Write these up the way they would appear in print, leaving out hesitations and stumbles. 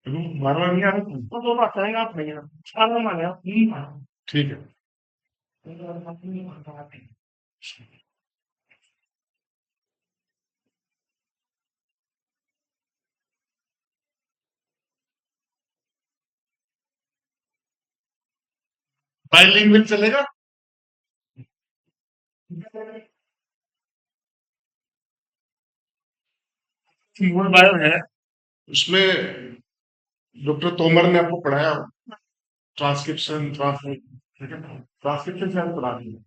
बार-बार नहीं आ रहा तो 2 बार करेंगे आप नहीं आ 4 बार माने आप 3 बार। ठीक है। बाइलिंगुअल चलेगा? कीबोर्ड बायो है, उसमें डॉक्टर तोमर ने आपको पढ़ाया ट्रांसक्रिप्शन ट्रांसक्रिप्शन शायद पढ़ा दिया।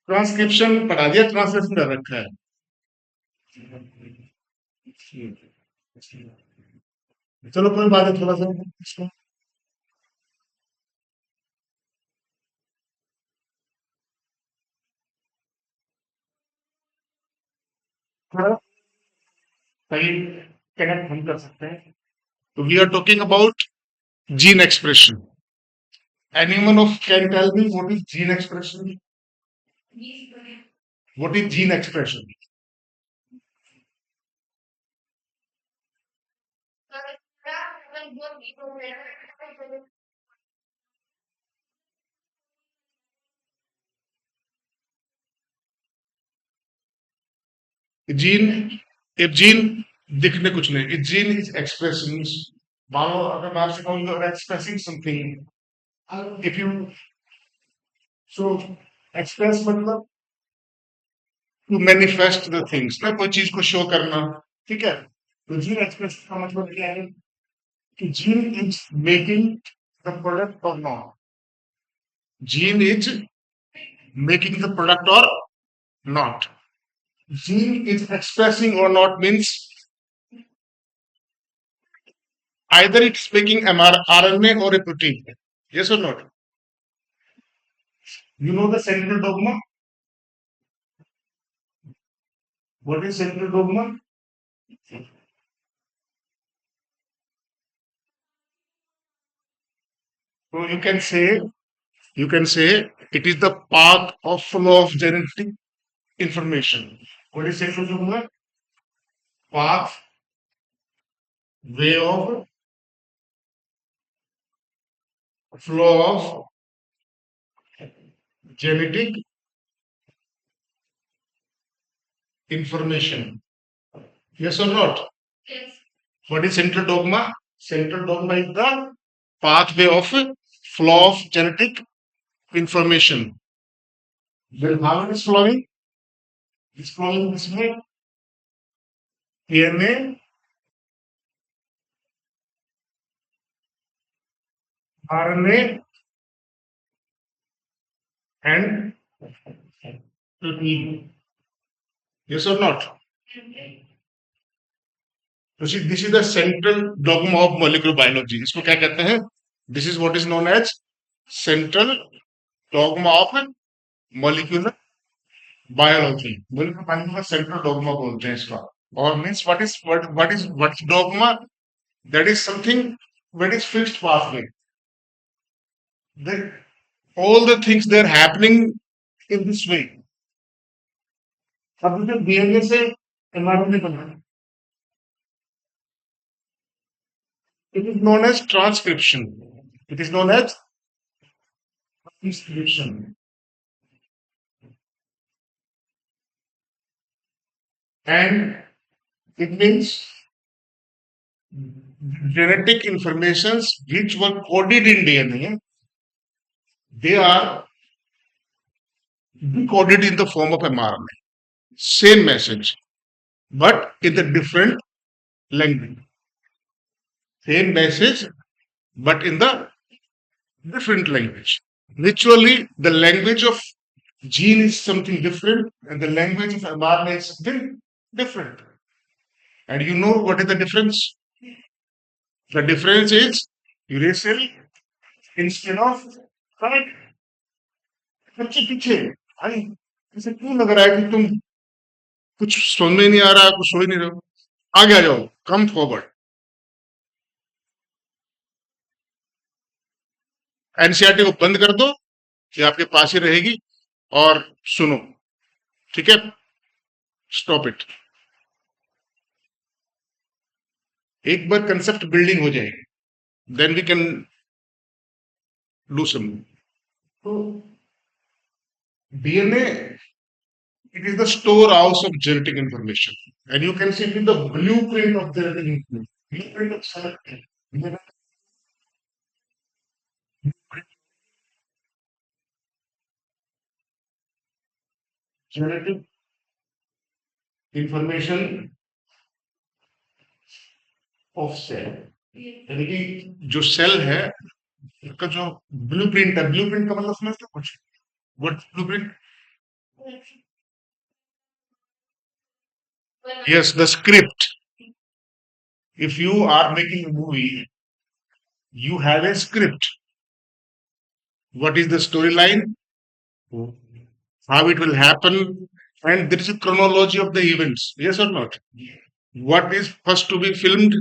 ट्रांसक्रिप्शन पढ़ा दिया, ट्रांसलेशन कर रखा है। चलो कोई बात है, थोड़ा सा थोड़ा सही कनेक्ट हम कर सकते हैं। तो we are talking about gene expression. Anyone of can tell me what is gene expression? What is gene expression? Gene एक जीन दिखने कुछ नहीं, जीन इज एक्सप्रेसिंग। मान लो अगर मैं आपसे कहूँ you are expressing something, if you so express मतलब टू मैनिफेस्ट द थिंग्स ना, कोई चीज को शो करना। ठीक है, तो जीन एक्सप्रेस का मतलब क्या है कि gene is making the product और not, gene is making the product or not. Gene is expressing or not means either it's making RNA or a protein. Yes or not? You know the central dogma? What is central dogma? So you can say it is the path of flow of genetic information. What is central dogma? Path, way of flow of genetic information. Yes or not? What is central dogma? Central dogma is the pathway of flow of genetic information. Then how it is flowing? It's flowing this way. DNA, RNA, and protein. Yes or not? So see, this is the central dogma of molecular biology. इसको क्या कहते हैं? This is what is known as central dogma of molecular biology. Molecular biology का central dogma बोलते हैं इसका. Or means what is dogma? That is something that is fixed pathway. That all the things they are happening in this way. अब जो DNA से mRNA बना है, it is known as transcription. It is known as transcription. And it means genetic informations which were coded in DNA, they are decoded in the form of mRNA. Same message, but in the different language. Same message, but in the different language. Literally, the language of gene is something different, and the language of mRNA is something different. And you know what is the difference? The difference is uracil instead of right. बच्चे पीछे भाई, ऐसे क्यों लग रहा है कि तुम कुछ समझ में नहीं आ रहा, कुछ हो ही नहीं रहे हो? आगे आ जाओ, कम फॉरवर्ड। एनसीईआरटी को बंद कर दो, ये आपके पास ही रहेगी और सुनो, ठीक है? Stop it. एक बार कंसेप्ट बिल्डिंग हो जाएगी, then we can do some. तो DNA, it is the storehouse of genetic information, and you can see it in the blueprint of genetic information. Blueprint of genetic information of cell, यानी कि जो cell है उसका जो blueprint है, blueprint का मतलब समझते हो कुछ? What blueprint? Yes, the script. If you are making a movie, you have a script. What is the storyline? How it will happen? And there is a chronology of the events. Yes or not? What is first to be filmed?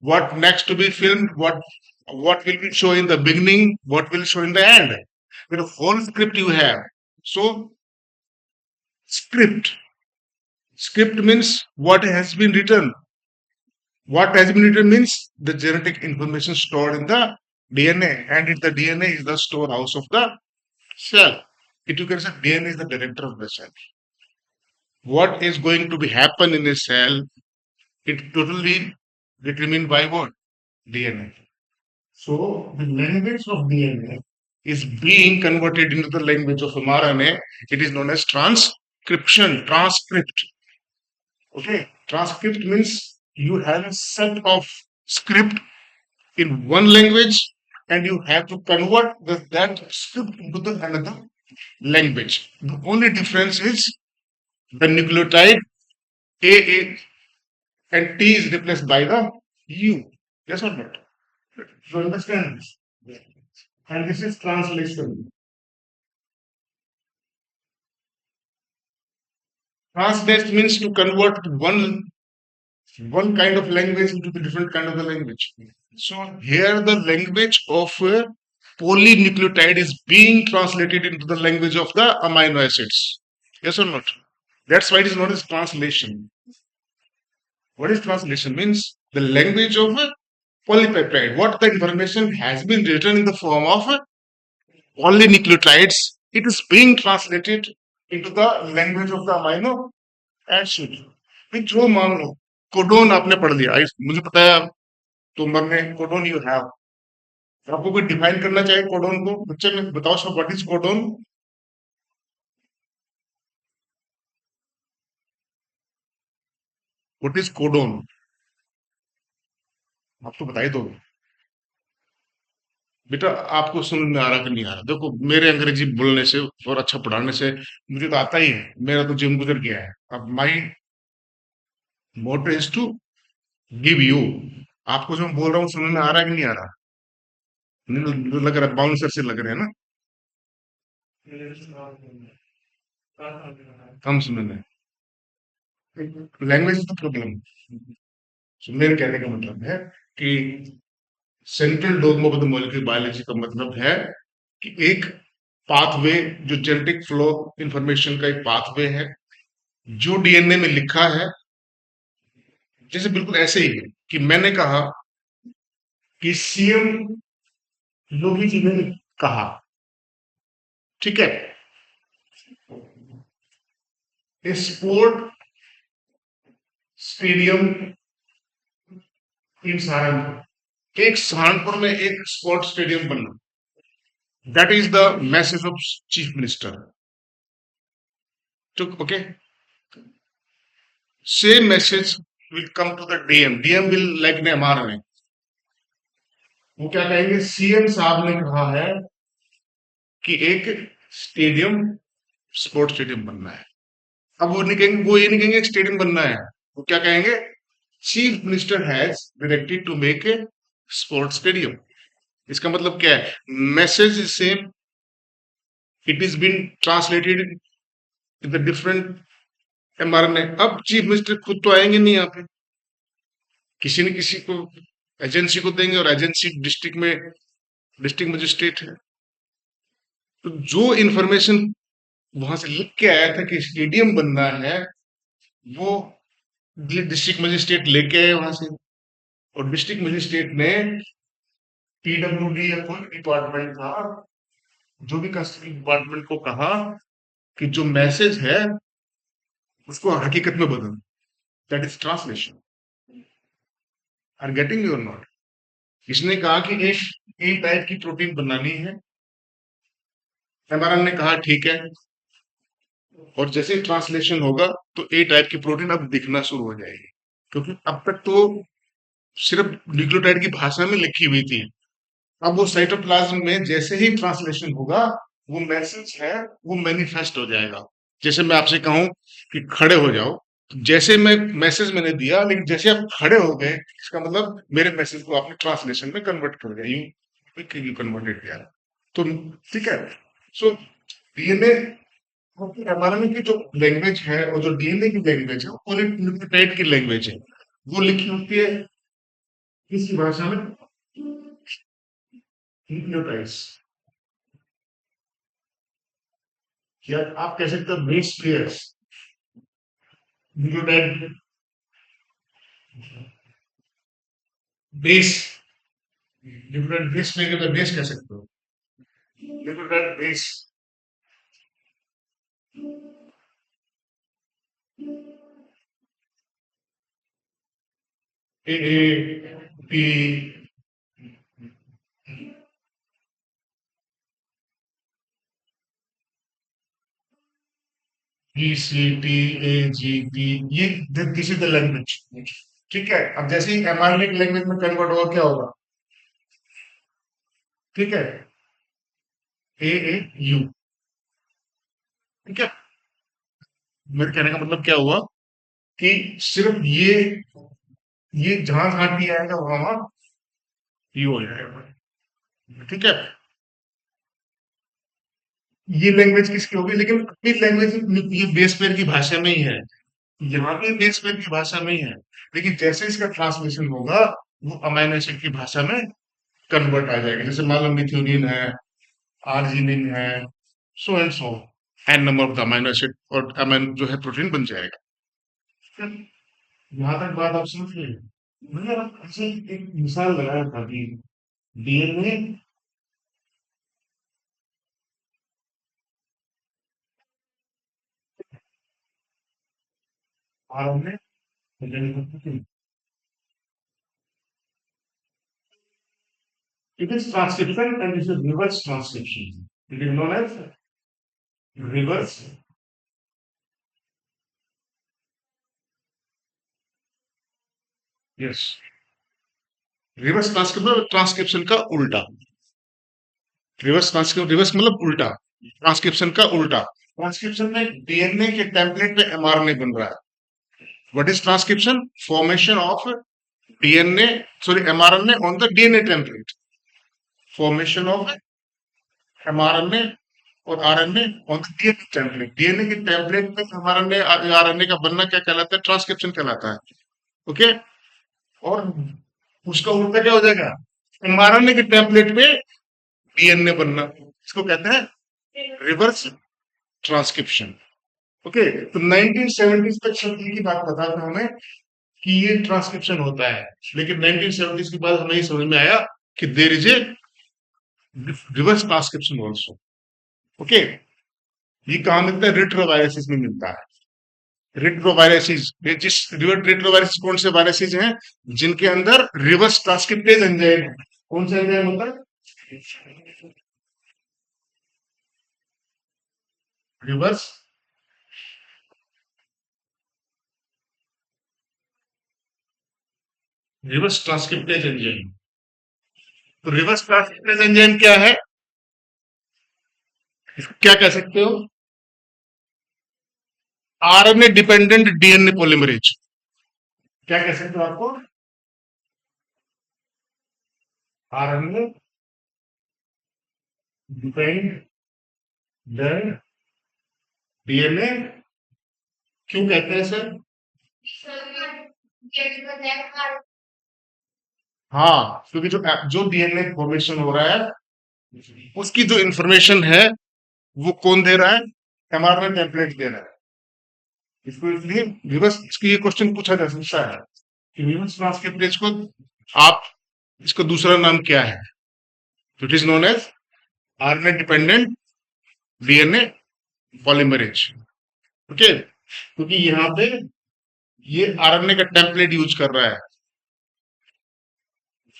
What next to be filmed? What will be show in the beginning? What will show in the end? With a whole script you have. So script. Script means what has been written. What has been written means the genetic information stored in the DNA, and the DNA is the storehouse of the cell. It you can say DNA is the director of the cell. What is going to be happen in a cell? It totally determined by what? DNA. So the language of DNA is being converted into the language of mRNA. It is known as transcription, transcript. Okay, transcript means you have a set of script in one language, and you have to convert that script into the another language. The only difference is the nucleotide A and T is replaced by the U. Yes or not? You understand this? And this is translation. Translate means to convert one kind of language into the different kind of the language. So here the language of polynucleotide is being translated into the language of the amino acids. Yes or not? That's why it is known as translation. What is translation? Means the language of a polypeptide. What the information has been written in the form of polynucleotides, it is being translated into the language of the amino acid. जो मान लो codon आपने पढ़ लिया, मुझे पता है तो मैंने कोडोन यू हैव, आपको कोई डिफाइन करना चाहिए कोडोन को, बच्चे में बताओ सब what is codon? What is codon? आप तो बताई दो बेटा, आपको समझ में आ रहा कि नहीं आ रहा? देखो मेरे अंग्रेजी बोलने से और अच्छा पढ़ाने से मुझे तो आता ही है, मेरा तो जिम गुजर गया है। अब माई motto is to give you, आपको जो मैं बोल रहा हूँ समझ में आ रहा है कि नहीं आ रहा? नहीं लग रहा, बाउंसर से लग रहे हैं ना? कम समझ में, लैंग्वेज तो प्रॉब्लम। मेरे कहने का मतलब है कि central dogma of the molecular biology का मतलब है कि एक पाथवे, जो जेनेटिक फ्लो इंफॉर्मेशन का एक पाथवे है जो डीएनए में लिखा है। जैसे बिल्कुल ऐसे ही है कि मैंने कहा कि सीएम योगी जी ने कहा, ठीक है, स्पोर्ट स्टेडियम इन सहारनपुर, एक सहारनपुर में एक स्पोर्ट स्टेडियम बनना, that is the message of chief minister. तो okay, same message will come to the DM. DM will like ने हमारा नहीं, वो क्या कहेंगे, सीएम साहब ने कहा है कि एक स्टेडियम, स्पोर्ट्स स्टेडियम बनना है। अब वो नहीं कहेंगे, वो ये नहीं कहेंगे स्टेडियम बनना है, वो क्या कहेंगे, chief minister has directed to make a sports stadium. इसका मतलब क्या है? Message is same, it is been translated in the different mRNA. अब चीफ मिनिस्टर खुद तो आएंगे नहीं यहाँ पे, किसी न किसी को, एजेंसी को देंगे, और एजेंसी डिस्ट्रिक्ट में, डिस्ट्रिक्ट मजिस्ट्रेट है। तो जो इंफॉर्मेशन वहां से लिख के आया था कि स्टेडियम बनना है, वो डिस्ट्रिक्ट मजिस्ट्रेट लेके आए वहां से, और डिस्ट्रिक्ट मजिस्ट्रेट ने पीडब्ल्यूडी या कोई डिपार्टमेंट था, जो भी कस्टडी डिपार्टमेंट को कहा कि जो मैसेज है उसको हकीकत में बदल, that is translation. Are getting you or not? इसने कहा कि एक ए टाइप की प्रोटीन बनानी है, एमआरएन ने कहा ठीक है, और जैसे ही ट्रांसलेशन होगा तो ए टाइप की प्रोटीन अब दिखना शुरू हो जाएगी, क्योंकि अब तक तो सिर्फ न्यूक्लियोटाइड की भाषा में लिखी हुई थी। अब वो साइटोप्लाज्म में जैसे ही ट्रांसलेशन होगा, वो मैसेज है वो मैनिफेस्ट हो जाएगा। जैसे मैं आपसे कहूं कि खड़े हो जाओ, तो जैसे मैं मैसेज मैंने दिया, लेकिन जैसे आप खड़े हो गए, इसका मतलब मेरे मैसेज को आपने ट्रांसलेशन में कन्वर्ट कर दिया, यू कन्वर्टेड किया। तो ठीक है। सो डीएनए, एमआरएनए की जो लैंग्वेज है और जो डीएनए की लैंग्वेज है वो पॉलीन्यूक्लियोटाइड की लैंग्वेज है। वो लिखी होती है किसकी भाषा में? न्यूक्लियोटाइड्स, या आप कह सकते हो base pairs. Nucleotide base, nucleotide base में तो बेस कह सकते हो, nucleotide base. A P B C T A G P, ये दिस इज द लैंग्वेज। ठीक है, अब जैसे ही एमआरएनए की लैंग्वेज में कन्वर्ट होगा क्या होगा? ठीक है, ए ए यू। ठीक है, मेरे कहने का मतलब क्या हुआ कि सिर्फ ये जहां जहां टी आएगा वहां वहां यू हो जाएगा। ठीक है, ये लैंग्वेज किसकी होगी? लेकिन अपनी लैंग्वेज ये बेस पेयर की भाषा में ही है, यहाँ भी बेस पेयर की भाषा में ही है, लेकिन जैसे इसका ट्रांसलेशन होगा वो अमाइनो एसिड की भाषा में कन्वर्ट आ जाएगा। जैसे मान लो मिथ्योनिन है, आर्जिनिन है, so and so, an number of the amino acid, और अमाइन जो है प्रोटीन बन जाएगा। यहाँ तक बात आप समझ गए? मैंने ऐसे एक मिसाल लगाया था कि DNA, RNA, it is transcription and it is reverse transcription. It is known as reverse, yes, reverse transcription, transcription का उल्टा। रिवर्स ट्रांसक्रिप्शन, रिवर्स मतलब उल्टा, ट्रांसक्रिप्शन का उल्टा। ट्रांसक्रिप्शन में डीएनए के टेम्पलेट पे एमआरएनए बन रहा है। What is transcription? Formation of DNA, sorry mRNA on the DNA template, formation of mRNA और RNA on the DNA template. DNA के टेम्पलेट पे एमआरएनए आरएनए का बनना क्या कहलाता है? ट्रांसक्रिप्शन कहलाता है। ओके, और उसका उल्टा क्या हो जाएगा? एमआरएनए के टेम्पलेट पे डीएनए बनना, इसको कहते हैं रिवर्स ट्रांसक्रिप्शन। ओके, तो 1970s तक सब की बात पता था हमें कि ये ट्रांसक्रिप्शन होता है, लेकिन 1970s के बाद हमें ये समझ में आया कि there is a reverse transcription also. Okay, ये कहाँ मिलता है? रिट्रोवायरसिस में मिलता है। रिट्रोवायरसिस, ये जिस रिट्रोवायरसिस कौन से वायरसेस हैं? जिनके अंदर रिवर्स ट्रांसक्रिप्टेज एंजाइम है। कौन सा एंजाइम होता है? Reverse reverse transcriptase enzyme. तो रिवर्स ट्रांसक्रिप्टेज एंजाइम क्या है? इसको क्या कह सकते हो? RNA dependent DNA polymerase. क्या कह सकते हो आपको? आरएनए डिपेंडेंट डीएनए, क्यों कहते हैं सर? हाँ, क्योंकि जो जो डीएनए फॉर्मेशन हो रहा है उसकी जो इंफॉर्मेशन है वो कौन दे रहा है? एमआरएनए टेम्पलेट दे रहा है। इसको इसलिए रिवर्स इसकी ये क्वेश्चन पूछा जा सकता है कि रिवर्स ट्रांसक्रिप्टेज को आप इसका दूसरा नाम क्या है? It is known as RNA dependent DNA polymerase. Okay, क्योंकि यहाँ पे ये आरएनए का टेम्पलेट यूज कर रहा है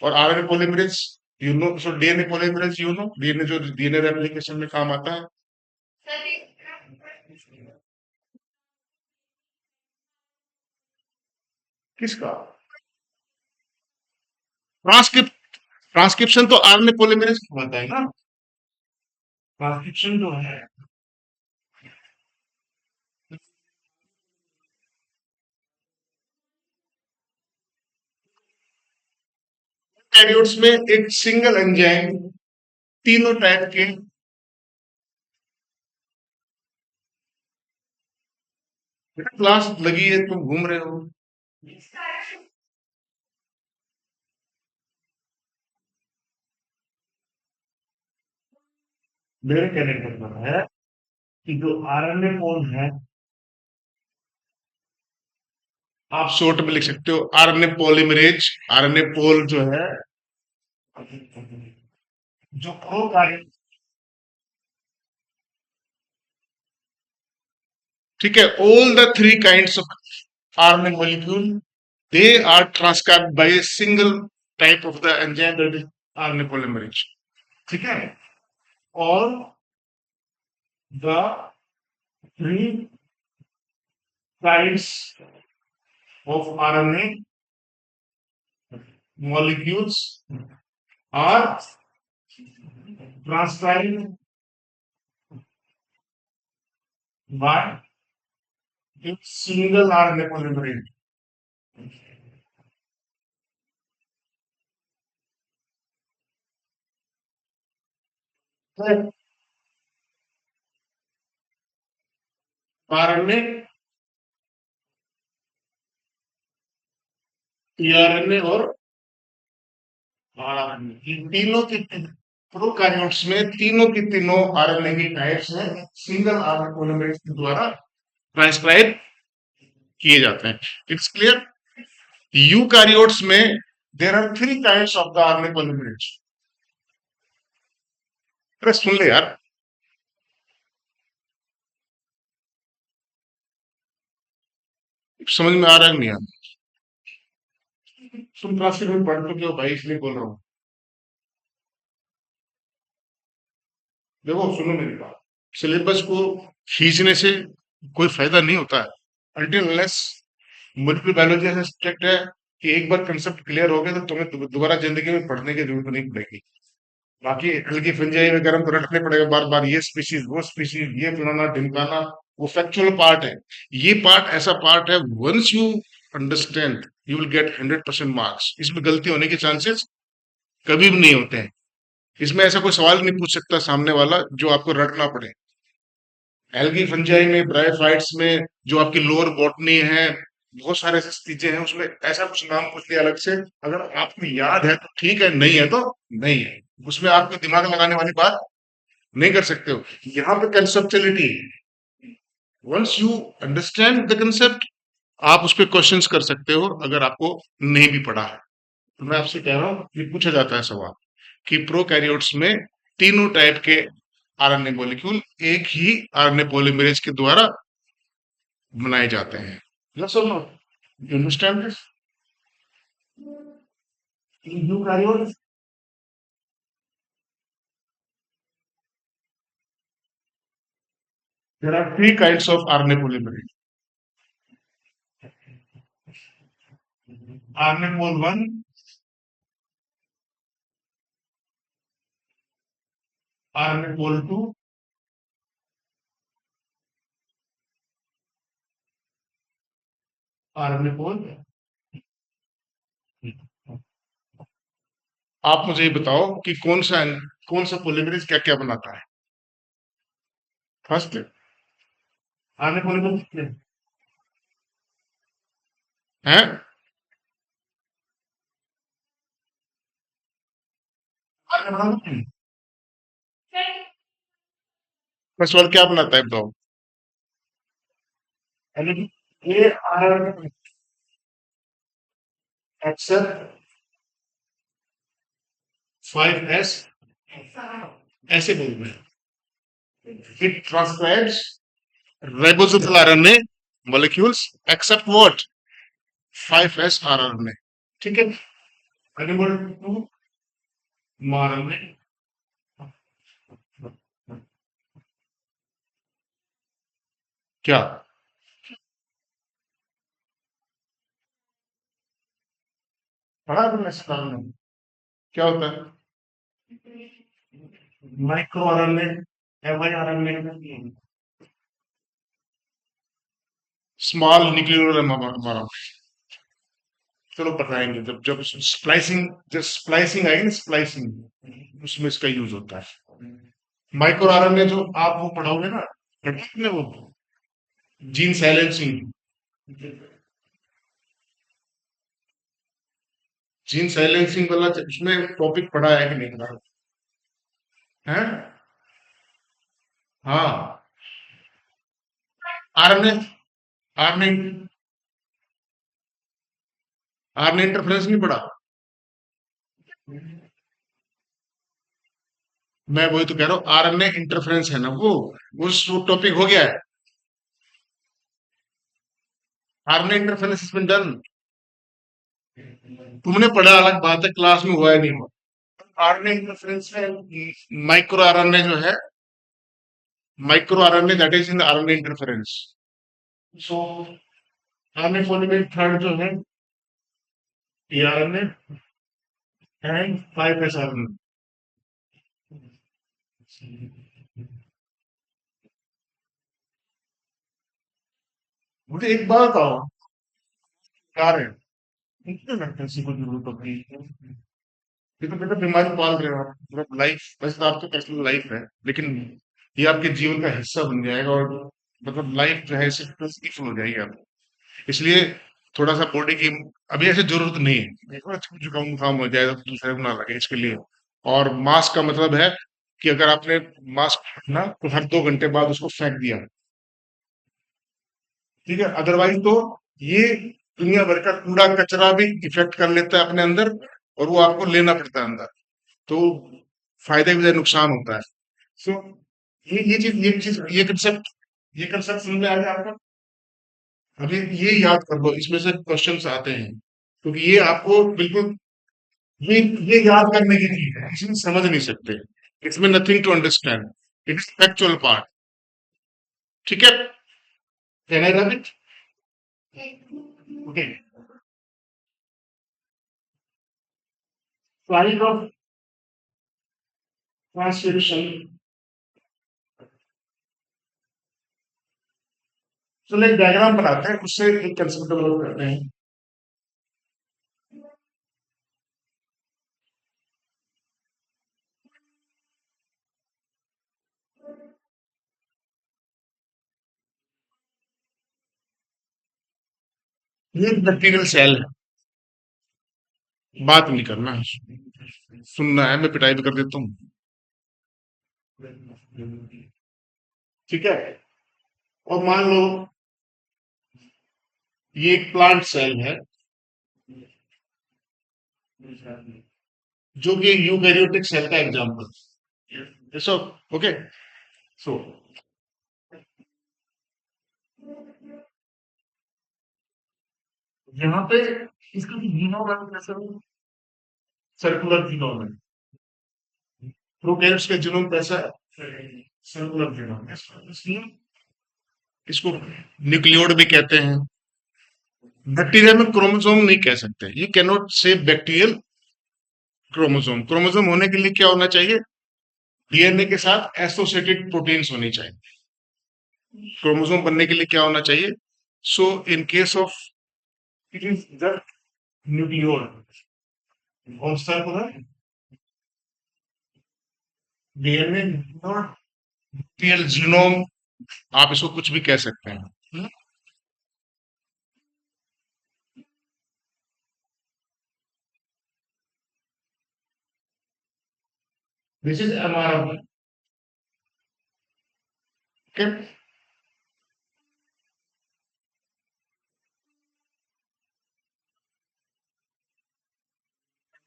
और RNA polymerase you know, so DNA polymerase you know, DNA जो डीएनए रेप्लिकेशन में काम आता है। किसका? ट्रांसक्रिप्ट ट्रांसक्रिप्शन तो आरएनए पॉलीमरेज कहलाता है ना। ट्रांसक्रिप्शन जो है कैरियोट्स में एक सिंगल एंजाइम तीनों टाइप के। क्लास लगी है, तुम घूम रहे हो। मेरे कहने का मतलब है कि जो आरएनए पोल है, आप शॉर्ट में लिख सकते हो आरएनए पॉलीमरेज। आरएनए पोल जो है, जो प्रोकार्य, ठीक है, all the three kinds of RNA molecule they are transcribed by a single type of the enzyme that is RNA polymerase. ठीक है, और the three kinds of RNA molecules are transcribed by a single RNA polymerase. RNA, tRNA और RNA, इन तीनों की prokaryotes में तीनों की तीनों आरएनए की टाइप्स हैं, सिंगल आरएनए पॉलीमरेज के द्वारा ट्रांसक्राइब किए जाते हैं। It's clear? यूकैरियोट्स में there are three kinds of the RNA polymerase. अरे सुन ले यार, समझ में आ रहा है नहीं? यार तुम क्लास में पढ़ चुके हो भाई, इसलिए बोल रहा हूँ। देखो सुनो मेरी बात, सिलेबस को खींचने से कोई फायदा नहीं होता है अनटिल अनलेस मल्टीपल बायोलॉजी ऐसा सब्जेक्ट है कि एक बार कंसेप्ट क्लियर हो गया तो तुम्हें दोबारा जिंदगी में पढ़ने की जरूरत नहीं पड़ेगी। बाकी हल्की फंजाई वगैरह तो रटने पड़ेगा बार बार, ये स्पीशीज वो स्पीशीज, ये फलाना ढिमकाना, वो फैक्चुअल पार्ट है। ये पार्ट ऐसा पार्ट है, once you understand you will get 100% marks. इसमें गलती होने के चांसेस कभी भी नहीं होते हैं। इसमें ऐसा कोई सवाल नहीं पूछ सकता सामने वाला जो आपको रटना पड़े। एल्गी फंजाई में, ब्रायोफाइट्स में, जो आपकी लोअर बॉटनी है, बहुत सारे ऐसी चीजें हैं, उसमें ऐसा कुछ नाम पूछ लिया अलग से। अगर आपको याद है तो ठीक है, नहीं है तो नहीं है। उसमें आपको दिमाग लगाने वाली बात नहीं कर सकते हो। यहाँ पे conceptuality, once you understand the concept आप उस पर क्वेश्चंस कर सकते हो अगर आपको नहीं भी पढ़ा है। तो मैं आपसे कह रहा हूँ, ये पूछा जाता है सवाल कि प्रोकैरियोट्स में तीनों टाइप के आरएनए मॉलिक्यूल एक ही आरएनए पॉलीमरेज के द्वारा बनाए जाते हैं। यस और no? You understand this? Eukaryotes, there are three kinds of RNA polymerase. RNA pol 1, RNA pol 2, RNA pol. आप मुझे ये बताओ कि कौन सा पॉलीमरेज क्या क्या बनाता है? फर्स्ट आरएनए पॉलीमरेज है, आरएनए बनाता है। फर्स्ट ऑफ ऑल क्या बनाता है बताओ? ये आर एक्सेप्ट 5s ऐसे बोल रहे हैं, it transcribes ribosomal RNA molecules except what 5s RNA. ठीक है, एनिमल टू मारने क्या पढ़ा तुमने इस काम में? क्या होता है micro RNA, MI RNA, small nuclear हमारा, चलो बताएंगे जब जब स्प्लाइसिंग, जब स्प्लाइसिंग आएगी ना, स्प्लाइसिंग उसमें इसका यूज होता है। माइक्रो आरएनए जो आप वो पढ़ोगे ना, पढ़ा आपने वो जीन साइलेंसिंग, जीन साइलेंसिंग वाला उसमें टॉपिक पढ़ा है कि नहीं पढ़ा है? हाँ, आरएनए, आरएनए, आरएनए इंटरफेरेंस नहीं पढ़ा? मैं वही तो कह रहा हूँ, आरएनए इंटरफेरेंस है ना वो, उस टॉपिक हो गया है। RNA interference is been done, तुमने पढ़ा अलग बात है, क्लास में हुआ है नहीं हुआ। आरएनए इंटरफेरेंस में माइक्रो आरएनए जो है, micro RNA that is in RNA interference. So RNA polymerase third जो है टीआरएनए एंड 5s आरएनए। मुझे एक बात बताओ, कार है इतने वैकेंसी को जरूरत होती है? ये तो बेटा बीमारी पाल रहे हो आप, मतलब लाइफ, वैसे तो आपकी पर्सनल लाइफ है, लेकिन ये आपके जीवन का हिस्सा बन जाएगा, और मतलब लाइफ जो है इससे पीसफुल हो जाएगी आप। इसलिए थोड़ा सा बॉडी की अभी ऐसे जरूरत नहीं है, एक बार जुकाम जुकाम हो जाए तो दूसरे को ना लगे इसके लिए। और मास्क का मतलब है कि अगर आपने मास्क पहना तो हर 2 घंटे बाद उसको फेंक दिया, ठीक है, अदरवाइज तो ये दुनिया भर का कूड़ा कचरा भी इफेक्ट कर लेता है अपने अंदर, और वो आपको लेना पड़ता है अंदर, तो फायदे के बजाय नुकसान होता है। सो ये चीज ये कंसेप्ट समझ में आ गया आपको? अभी ये याद कर लो, इसमें से क्वेश्चंस आते हैं, क्योंकि ये आपको बिल्कुल, ये ये याद करने की चीज है, इसमें समझ नहीं सकते, इसमें nothing to understand, it is factual part. ठीक है, can I rub it? Okay, flying of translation. चलो एक डायग्राम बनाते हैं, उससे एक कंसेप्ट डेवलप करते हैं। ये बैक्टीरियल सेल है, बात नहीं करना है, सुनना है, मैं पिटाई भी कर देता हूँ। ठीक है, और मान लो ये एक प्लांट सेल है, जो कि यूकैरियोटिक सेल का एग्जांपल। सो ओके, सो यहाँ पे इसका जीनोम है कैसे, सर्कुलर जीनोम है, प्रोकैरियोट्स का जीनोम कैसा है, सर्कुलर जीनोम है, इसलिए इसको न्यूक्लियोड भी कहते हैं। बैक्टीरिया में क्रोमोसोम नहीं कह सकते, यू कैन नॉट से बैक्टीरियल क्रोमोसोम। क्रोमोसोम होने के लिए क्या होना चाहिए, डीएनए के साथ एसोसिएटेड प्रोटीन्स होनी चाहिए। क्रोमोसोम बनने के लिए क्या होना चाहिए, so in case of it is the nucleoid और सर्कुलर डीएनए न्यूक्लियोड जीनोम, आप इसको कुछ भी कह सकते हैं। This is mRNA.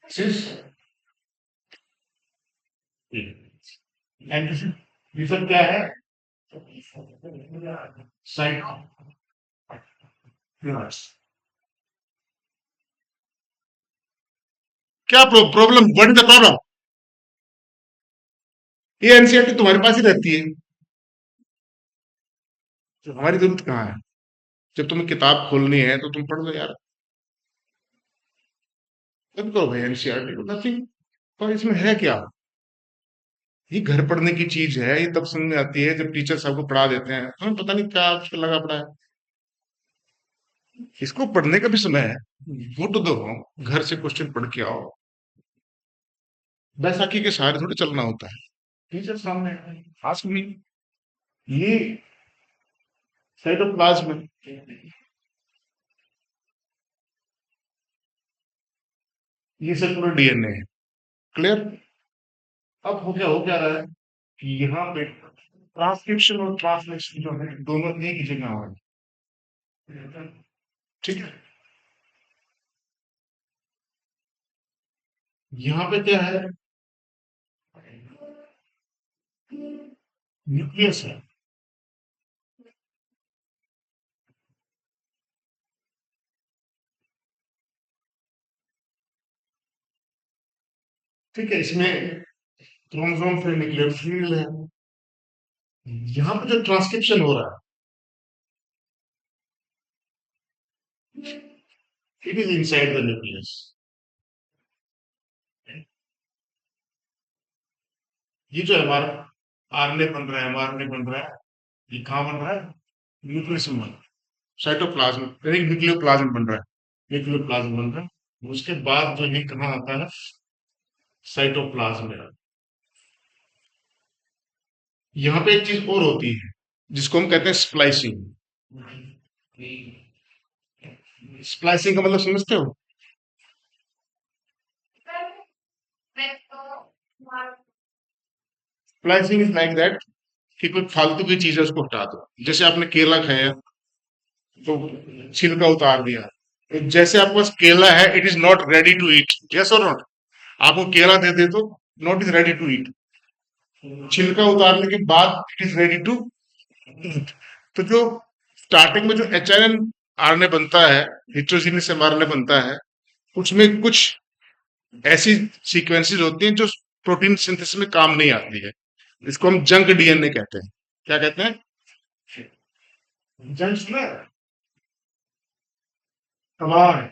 This end region क्या है? साइड क्या problem? What is the problem? ये एनसीईआरटी तुम्हारे पास ही रहती है, तो हमारी जरूरत कहाँ है? जब तुम्हें किताब खोलनी है तो तुम पढ़ लो यार। मत करो भाई एनसीईआरटी को, नथिंग। और इसमें है क्या? ये घर पढ़ने की चीज है, ये तब समझ में आती है जब टीचर सबको पढ़ा देते हैं, हमें पता नहीं क्या उसको लगा पड़ा है। इसको पढ़ने का भी समय है। गो टू द होम, घर से क्वेश्चन पढ़ के आओ। बैसाखी के सहारे थोड़ी चलना होता है। टीचर सामने आस्क मी, ये साइटोप्लाज्म ये सब पूरा डीएनए है। क्लियर? अब हो क्या रहा है कि यहाँ पे ट्रांसक्रिप्शन और ट्रांसलेशन जो है दोनों एक ही जगह हो रहे हैं। ठीक है, यहाँ पे क्या है? न्यूक्लियस है। ठीक है, इसमें क्रोमोसोम फिर न्यूक्लियर फील्ड है। यहाँ पे जो ट्रांसक्रिप्शन हो रहा है, it is inside the nucleus. ये जो है हमारा आरएनए बन रहा है, एमआरएनए बन रहा है, ये कहाँ बन रहा है? न्यूक्लियस में बन रहा है, साइटोप्लाज्म यानी न्यूक्लियोप्लाज्म बन रहा है, न्यूक्लियोप्लाज्म बन रहा है। उसके बाद जो ये कहाँ आता है? साइटोप्लाज्म में। यहाँ पे एक चीज और होती है जिसको हम कहते हैं स्प्लाइसिंग। स्प्लाइसिंग का मतलब समझते हो? स्प्लाइसिंग इज लाइक दैट कि कोई फालतू की चीज है उसको हटा दो। जैसे आपने केला खाया तो छिलका उतार दिया, तो जैसे आपके पास केला है, it is not ready to eat, yes or not? आपको केला दे दे तो not is ready to eat, छिलका उतारने के बाद it is ready to eat. तो जो स्टार्टिंग में जो एच एन एन आरएनए बनता है, हिस्टोजीनियस एमआरएनए बनता है, उसमें कुछ ऐसी सीक्वेंसेस होती हैं जो प्रोटीन सिंथेसिस में काम नहीं आती है। इसको हम जंक डीएनए कहते हैं। क्या कहते हैं? जंक सुना है? कबाड़,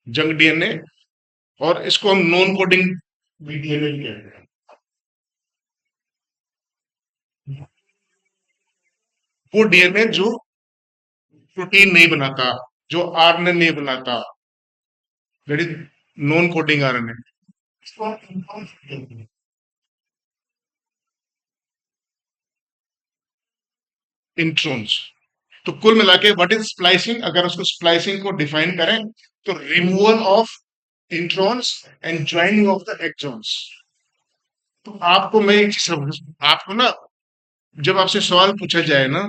जंक डीएनए। और इसको हम नॉन कोडिंग डीएनए भी कहते हैं। वो डीएनए जो प्रोटीन नहीं बनाता, जो आरएनए नहीं बनाता, that is non coding RNA. इसको हम इंट्रॉन्स कहते हैं। इंट्रॉन्स। तो कुल मिला के व्हाट इज स्प्लाइसिंग? अगर उसको स्प्लाइसिंग को डिफाइन करें तो removal of introns and joining of the exons. तो आपको मैं एक चीज आपको ना, जब आपसे सवाल पूछा जाए ना,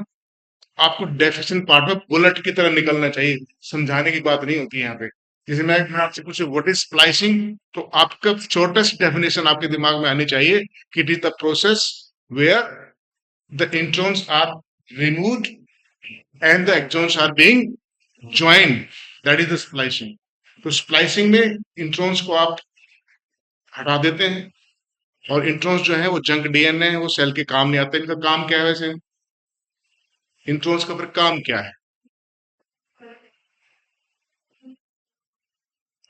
आपको डेफिनेशन पार्ट में बुलेट की तरह निकलना चाहिए। समझाने की बात नहीं होती है यहाँ पे। जैसे मैं आपसे पूछूं व्हाट इज स्प्लाइसिंग, तो आपका छोटेस्ट डेफिनेशन आपके दिमाग में आनी चाहिए कि it is the process where the introns are removed and the exons are being joined, that is the splicing. तो स्प्लाइसिंग में इंट्रॉन्स को आप हटा देते हैं, और इंट्रॉन्स जो है वो जंक डीएनए है, वो सेल के काम नहीं आते। इनका काम क्या है वैसे? इंट्रॉन्स का फिर काम क्या है?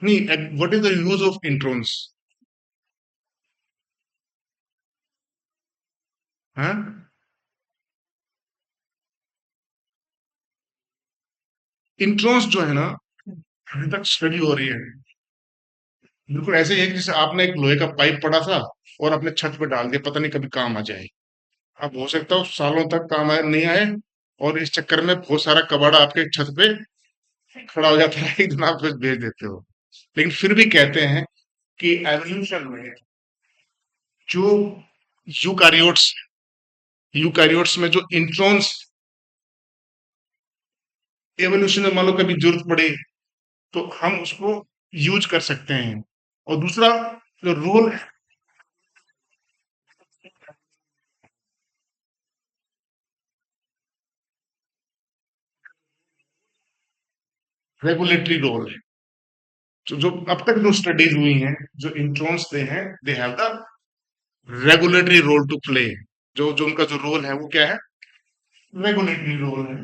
नहीं, what is the use of introns? हाँ, इंट्रॉन्स जो है ना, अभी तक स्टडी हो रही है। बिल्कुल ऐसे ही है कि जैसे आपने एक लोहे का पाइप पड़ा था और अपने छत पे डाल दिया, पता नहीं कभी काम आ जाए। अब हो सकता है सालों तक काम आए नहीं आए, और इस चक्कर में बहुत सारा कबाड़ा आपके छत पे खड़ा हो जाता है, एक दिन आप बस भेज देते हो। लेकिन फिर भी कहते हैं कि एवोल्यूशन में जो यूकारियोट्स यूकारियोट्स में जो इंट्रॉन्स, एवोल्यूशन में मान लो कभी जरूरत पड़े तो हम उसको यूज कर सकते हैं। और दूसरा जो रोल रेगुलेटरी रोल है, जो अब तक जो स्टडीज हुई हैं, जो इंट्रॉन्स दे हैं, they have the regulatory role to play. जो जो उनका जो रोल है वो क्या है, रेगुलेटरी रोल है।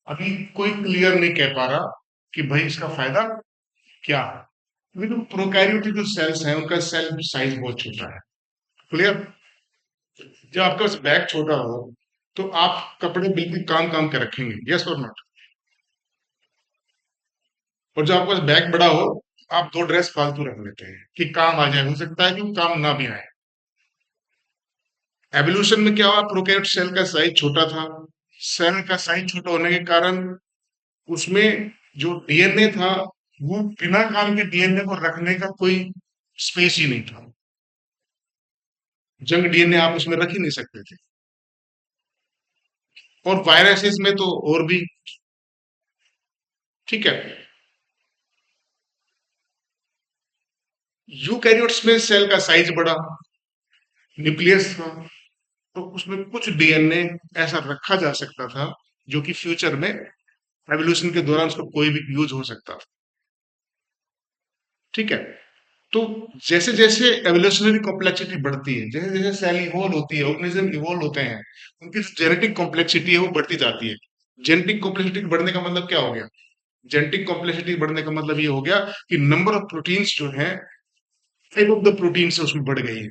अभी कोई क्लियर नहीं कह पा रहा कि भाई इसका फायदा क्या है, क्योंकि जो प्रोकैरियोटिक जो सेल्स हैं उनका सेल साइज बहुत छोटा है। क्लियर। जब आपके पास बैग छोटा हो तो आप कपड़े बिल्कुल काम काम के रखेंगे, यस और नॉट। और जब आपके पास बैग बड़ा हो, आप दो ड्रेस फालतू रख लेते हैं कि काम आ जाए, हो सकता है कि वो काम ना भी आए। एवोल्यूशन में क्या हुआ, प्रोकैरियोट सेल का साइज छोटा था। सेल का साइज छोटा होने के कारण उसमें जो डीएनए था, वो बिना काम के डीएनए को रखने का कोई स्पेस ही नहीं था। जंग डीएनए आप उसमें रख ही नहीं सकते थे। और वायरसेस में तो और भी। ठीक है। यूकैरियोट्स में सेल का साइज बड़ा, न्यूक्लियस था, तो उसमें कुछ डीएनए ऐसा रखा जा सकता था जो कि फ्यूचर में एवोल्यूशन के दौरान उसका कोई भी यूज हो सकता था। ठीक है। तो जैसे जैसे एवोल्यूशनरी कॉम्प्लेक्सिटी बढ़ती है, जैसे जैसे सेल इवॉल्व होती है, ऑर्गेनिज्म इवॉल्व होते हैं, उनकी जो जेनेटिक कॉम्प्लेक्सिटी है वो बढ़ती जाती है। जेनेटिक कॉम्प्लेक्सिटी बढ़ने का मतलब क्या हो गया, जेनेटिक कॉम्प्लेक्सिटी बढ़ने का मतलब ये हो गया कि नंबर ऑफ प्रोटीन्स जो है, टाइप ऑफ द प्रोटीन से उसमें बढ़ गई है।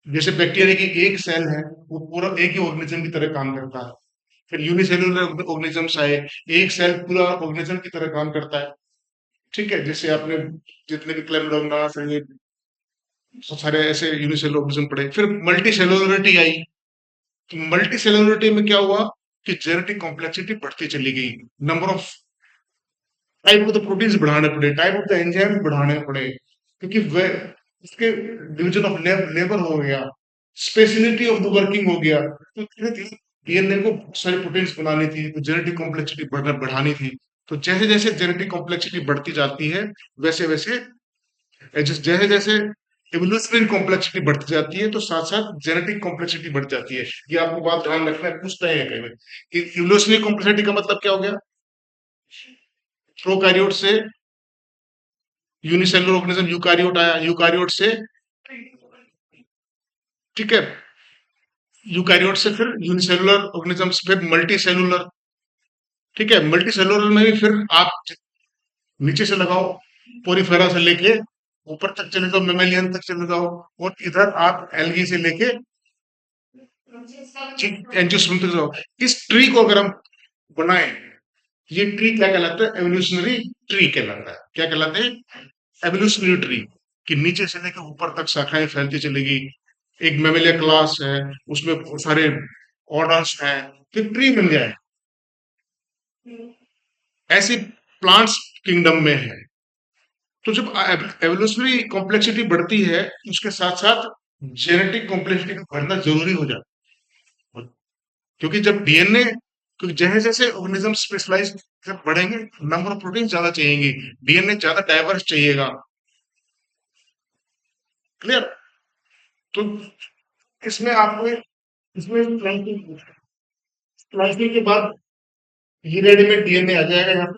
जैसे बैक्टीरिया की एक सेल है, वो पूरा एक ही ऑर्गेनिज्म की तरह काम करता है। फिर यूनिसेलुलर ऑर्गेनिजम्स आए, एक सेल पूरा ऑर्गेनिज्म की तरह काम करता है। ठीक है, जैसे आपने जितने भी क्लेम्डोमोनास हैं, ये सारे ऐसे यूनिसेलुलर ऑर्गेनिज्म पढ़े। फिर मल्टी सेलुलरिटी आई। तो मल्टी सेलुलरिटी में क्या हुआ कि जेनेटिक कॉम्प्लेक्सिटी बढ़ती चली गई, number of type of the proteins बढ़ाने पड़े, टाइप ऑफ द एंजाइम बढ़ाने पड़े, क्योंकि वे उसके डिवीजन ऑफ लेबर हो गया, स्पेशलिटी ऑफ द वर्किंग हो गया। तो धीरे धीरे डीएनए को बहुत सारी प्रोटीन्स बनानी थी, तो जेनेटिक कॉम्प्लेक्सिटी बढ़ानी थी। तो जैसे जैसे जेनेटिक कॉम्प्लेक्सिटी बढ़ती जाती है, वैसे वैसे जैसे जैसे इवोल्यूशनरी कॉम्प्लेक्सिटी बढ़ती जाती है, तो साथ साथ जेनेटिक कॉम्प्लेक्सिटी बढ़ जाती है। ये आपको बात ध्यान रखना है, पूछता है कई बार कि इवोल्यूशनरी कॉम्प्लेक्सिटी का मतलब क्या हो गया। प्रोकैरियोट से यूनिसेलुलर ऑर्गेनिज्म यूकारियोट आया, यूकारियोट से, ठीक है, यूकारियोट से फिर यूनिसेलुलर ऑर्गेनिजम्स, फिर मल्टी सेलुलर। ठीक है, मल्टी सेलुलर में भी फिर आप नीचे से लगाओ, पोरीफेरा से लेके ऊपर तक चले जाओ, मेमेलियन तक चले जाओ, और इधर आप एल्गी से लेके एंजियोस्पर्म तक जाओ। इस ट्री को अगर हम बनाएं, ये ट्री क्या कहलाता है, एवोल्यूशनरी ट्री कहलाता है। क्या कहलाते हैं, एवोल्यूशनरी ट्री। कि नीचे से लेकर ऊपर तक शाखाएं फैलती चलेगी। एक मेमेलिया क्लास है, उसमें बहुत सारे ऑर्डर्स हैं, तो ट्री बन जाए। ऐसी प्लांट्स किंगडम में है। तो जब एवोल्यूशनरी कॉम्प्लेक्सिटी बढ़ती है, उसके साथ साथ जेनेटिक कॉम्प्लेक्सिटी का बढ़ना जरूरी हो जाता है। क्योंकि जब डीएनए, क्योंकि जैसे जैसे ऑर्गेनिज्म स्पेशलाइज जब बढ़ेंगे, नंबर ऑफ प्रोटीन ज्यादा चाहिएंगी, डीएनए ज्यादा डाइवर्स चाहिएगा। क्लियर। तो इसमें आपको इसमें स्प्लाइसिंग के बाद ये रेडीमेड डीएनए आ जाएगा यहाँ पे,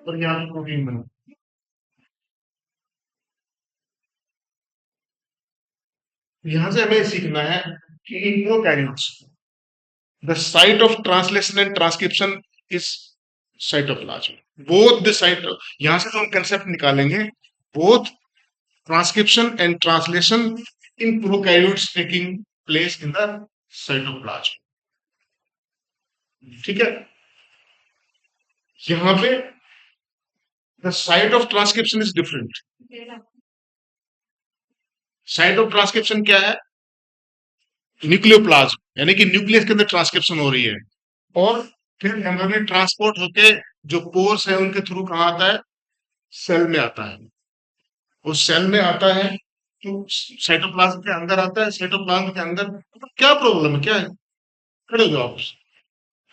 और यहाँ पे प्रोटीन बना। यहाँ से हमें सीखना है कि in prokaryotes the site of translation and transcription is cytoplasm. Both the site, यहाँ से जो हम कंसेप्ट निकालेंगे, both transcription and translation in prokaryotes taking place in the cytoplasm. ठीक है। यहाँ पे the site of transcription is different. Site of transcription क्या है, न्यूक्लियोप्लाज्म, यानी कि न्यूक्लियस के अंदर ट्रांसक्रिप्शन हो रही है। और फिर एमआरएनए ट्रांसपोर्ट होके जो पोर्स है उनके थ्रू कहाँ आता है, सेल में आता है। उस सेल में आता है तो साइटोप्लाज्म के अंदर आता है, साइटोप्लाज्म के अंदर तो क्या प्रॉब्लम है, क्या है, खड़े हो जाओ आप।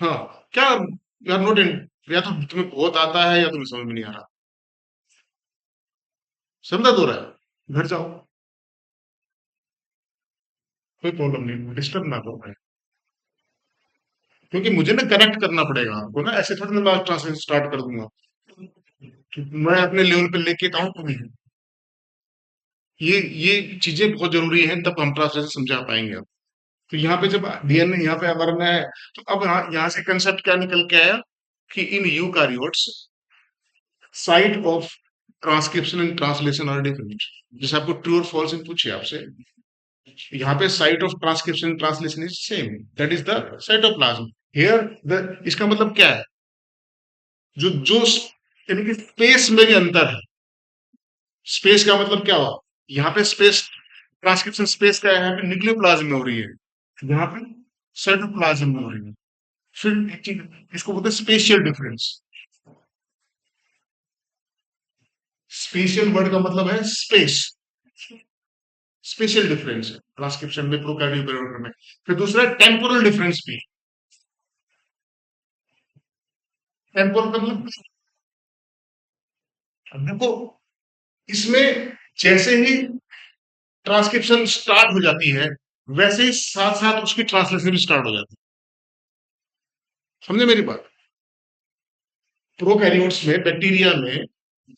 हाँ, क्या, यू आर नॉट इन या तो तुम्हें बहुत आता है या तुम्हें समझ में नहीं आ रहा। समझा तो रहा है, घर जाओ, कोई प्रॉब्लम नहीं, डिस्टर्ब ना करो भाई। क्योंकि मुझे ना कनेक्ट करना पड़ेगा आपको ना, ऐसे थोड़ी ना मैं ट्रांसलेशन स्टार्ट कर दूंगा। मैं अपने लेवल पे लेके आऊँ तो नहीं। ये चीजें बहुत जरूरी हैं, तब हम ट्रांसलेशन समझा पाएंगे। तो यहाँ पे जब डीएनए यहाँ पे mRNA है, तो अब यहाँ से कंसेप्ट क्या निकल के आया कि in eukaryotes site of transcription and translation are different. जैसे आपको ट्रू और फॉल्स पूछे आपसे, यहाँ पे site of transcription translation is same, that is the cytoplasm. Here the इसका मतलब क्या है, जो जो यानी कि स्पेस में भी अंतर है। स्पेस का मतलब क्या हुआ, यहाँ पे स्पेस ट्रांसक्रिप्शन स्पेस का है, यहाँ पे न्यूक्लियोप्लाज्म में हो रही है, यहाँ पे साइटोप्लाज्म में हो रही है। फिर एक चीज, इसको बोलते हैं स्पेशियल डिफरेंस। स्पेशियल वर्ड का मतलब है स्पेस, स्पेशियल डिफरेंस है ट्रांसक्रिप्शन में, प्रोकैरियोट में। फिर दूसरा टेम्पोरल डिफरेंस भी। टेम्पोरल का मतलब देखो, इसमें जैसे ही ट्रांसक्रिप्शन स्टार्ट हो जाती है, वैसे ही साथ साथ उसकी ट्रांसलेशन भी स्टार्ट हो जाती है। समझे मेरी बात। प्रोकैरियोट्स में, बैक्टीरिया में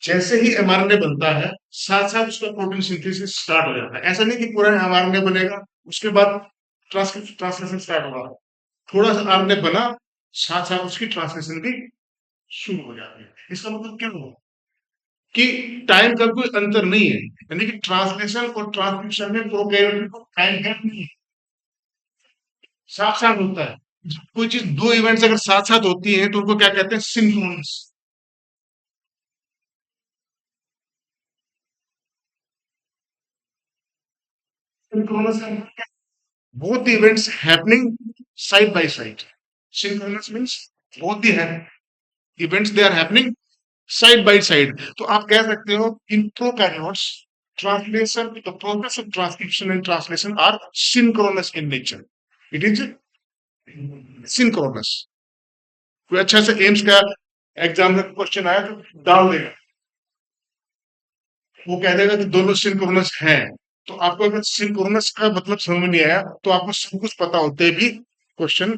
जैसे ही एमआरएनए बनता है, साथ साथ उसका प्रोटीन सिंथेसिस स्टार्ट हो जाता है। ऐसा नहीं कि पूरा एमआरएनए बनेगा उसके बाद ट्रांसलेशन स्टार्ट होगा। थोड़ा सा आरएनए बना, साथ साथ उसकी ट्रांसलेशन भी शुरू हो जाती है। इसका मतलब क्या हुआ कि टाइम का कोई अंतर नहीं है, यानी कि ट्रांसलेशन और ट्रांसक्रिप्शन में प्रोकैरियोट में टाइम गैप नहीं है, साथ साथ होता है। कोई चीज, दो इवेंट्स अगर साथ साथ होती हैं तो उनको क्या कहते हैं, synchronous. Synchronous both the events happening side by side. Synchronous means both the events they are happening side by side. तो आप कह सकते हो in prokaryotes translation, the process of transcription and translation are synchronous in nature. It is synchronous. कोई अच्छा सा AIIMS का exam में क्वेश्चन आया तो डाल देगा, वो कह देगा कि दोनों सिंक्रोनस हैं। तो आपको अगर सिंक्रोनस का मतलब समझ में नहीं आया, तो आपको सब कुछ पता होते भी क्वेश्चन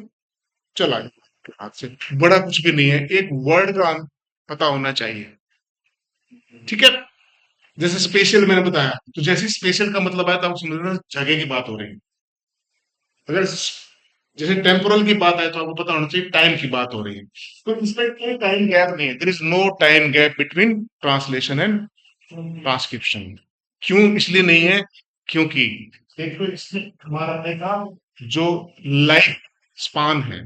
चला गया हाथ से। बड़ा कुछ भी नहीं है, एक वर्ड का पता होना चाहिए। ठीक है। जैसे स्पेशल मैंने बताया, तो जैसे स्पेशल का मतलब आया तो आप समझना जगह की बात हो रही है। अगर जैसे टेम्पोरल की बात है तो आपको पता होना चाहिए टाइम की बात हो रही है। तो इसमें कोई टाइम गैप नहीं है, there is no time gap between translation and transcription. क्यों इसलिए नहीं है, क्योंकि देखो इसमें हमारा देखा जो लाइफ स्पान है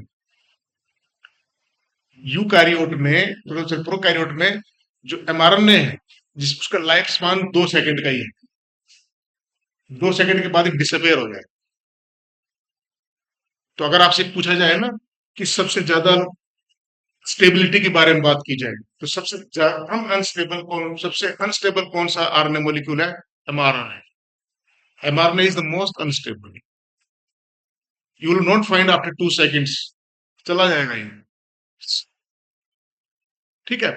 यूकैरियोट में, प्रोकैरियोट में जो एमआरएनए है, जिस उसका लाइफ स्पान 2 सेकंड का ही है। 2 सेकंड के बाद डिसअपेयर हो जाए। तो अगर आपसे पूछा जाए ना कि सबसे ज्यादा स्टेबिलिटी के बारे में बात की जाए, तो सबसे अनस्टेबल कौन सा आरएनए मॉलिक्यूल है, mRNA. MRNA is the most unstable. You will not find after 2 seconds, चला जाएगा ये। ठीक है।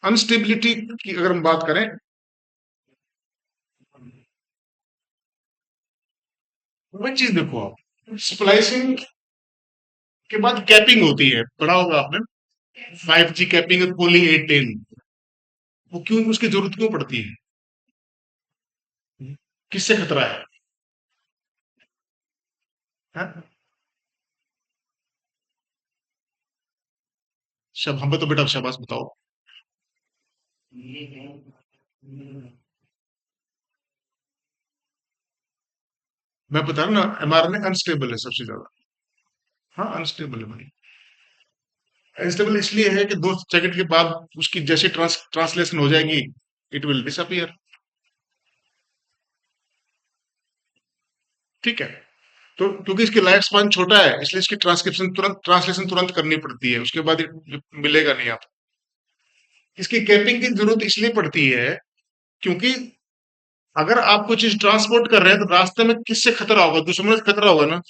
अनस्टेबिलिटी की अगर हम बात करें, वही चीज देखो आप, स्प्लाइसिंग के बाद कैपिंग होती है, पढ़ा होगा आपने। 5G कैपिंग, पोलिंग 810, वो क्यों, उसकी जरूरत क्यों पड़ती है, किससे खतरा है, हाँ? हमें तो बेटा शाबाश बताओ। मैं बता रहा हूँ ना, एमआरएनए अनस्टेबल है सबसे ज्यादा। हाँ अनस्टेबल है भाई। अनस्टेबल इसलिए है कि 2 सेकंड के बाद उसकी जैसे ट्रांसलेशन हो जाएगी, इट विल डिसअपियर। ठीक है। तो क्योंकि इसकी लाइफ स्पान छोटा है, इसलिए इसकी ट्रांसलेशन तुरंत करनी पड़ती है, उसके बाद मिलेगा नहीं आप। इसकी कैपिंग की जरूरत इसलिए पड़ती है क्योंकि अगर आप कोई चीज ट्रांसपोर्ट कर रहे हैं तो रास्ते में किससे खतरा होगा, दुश्मन से खतरा होगा ना।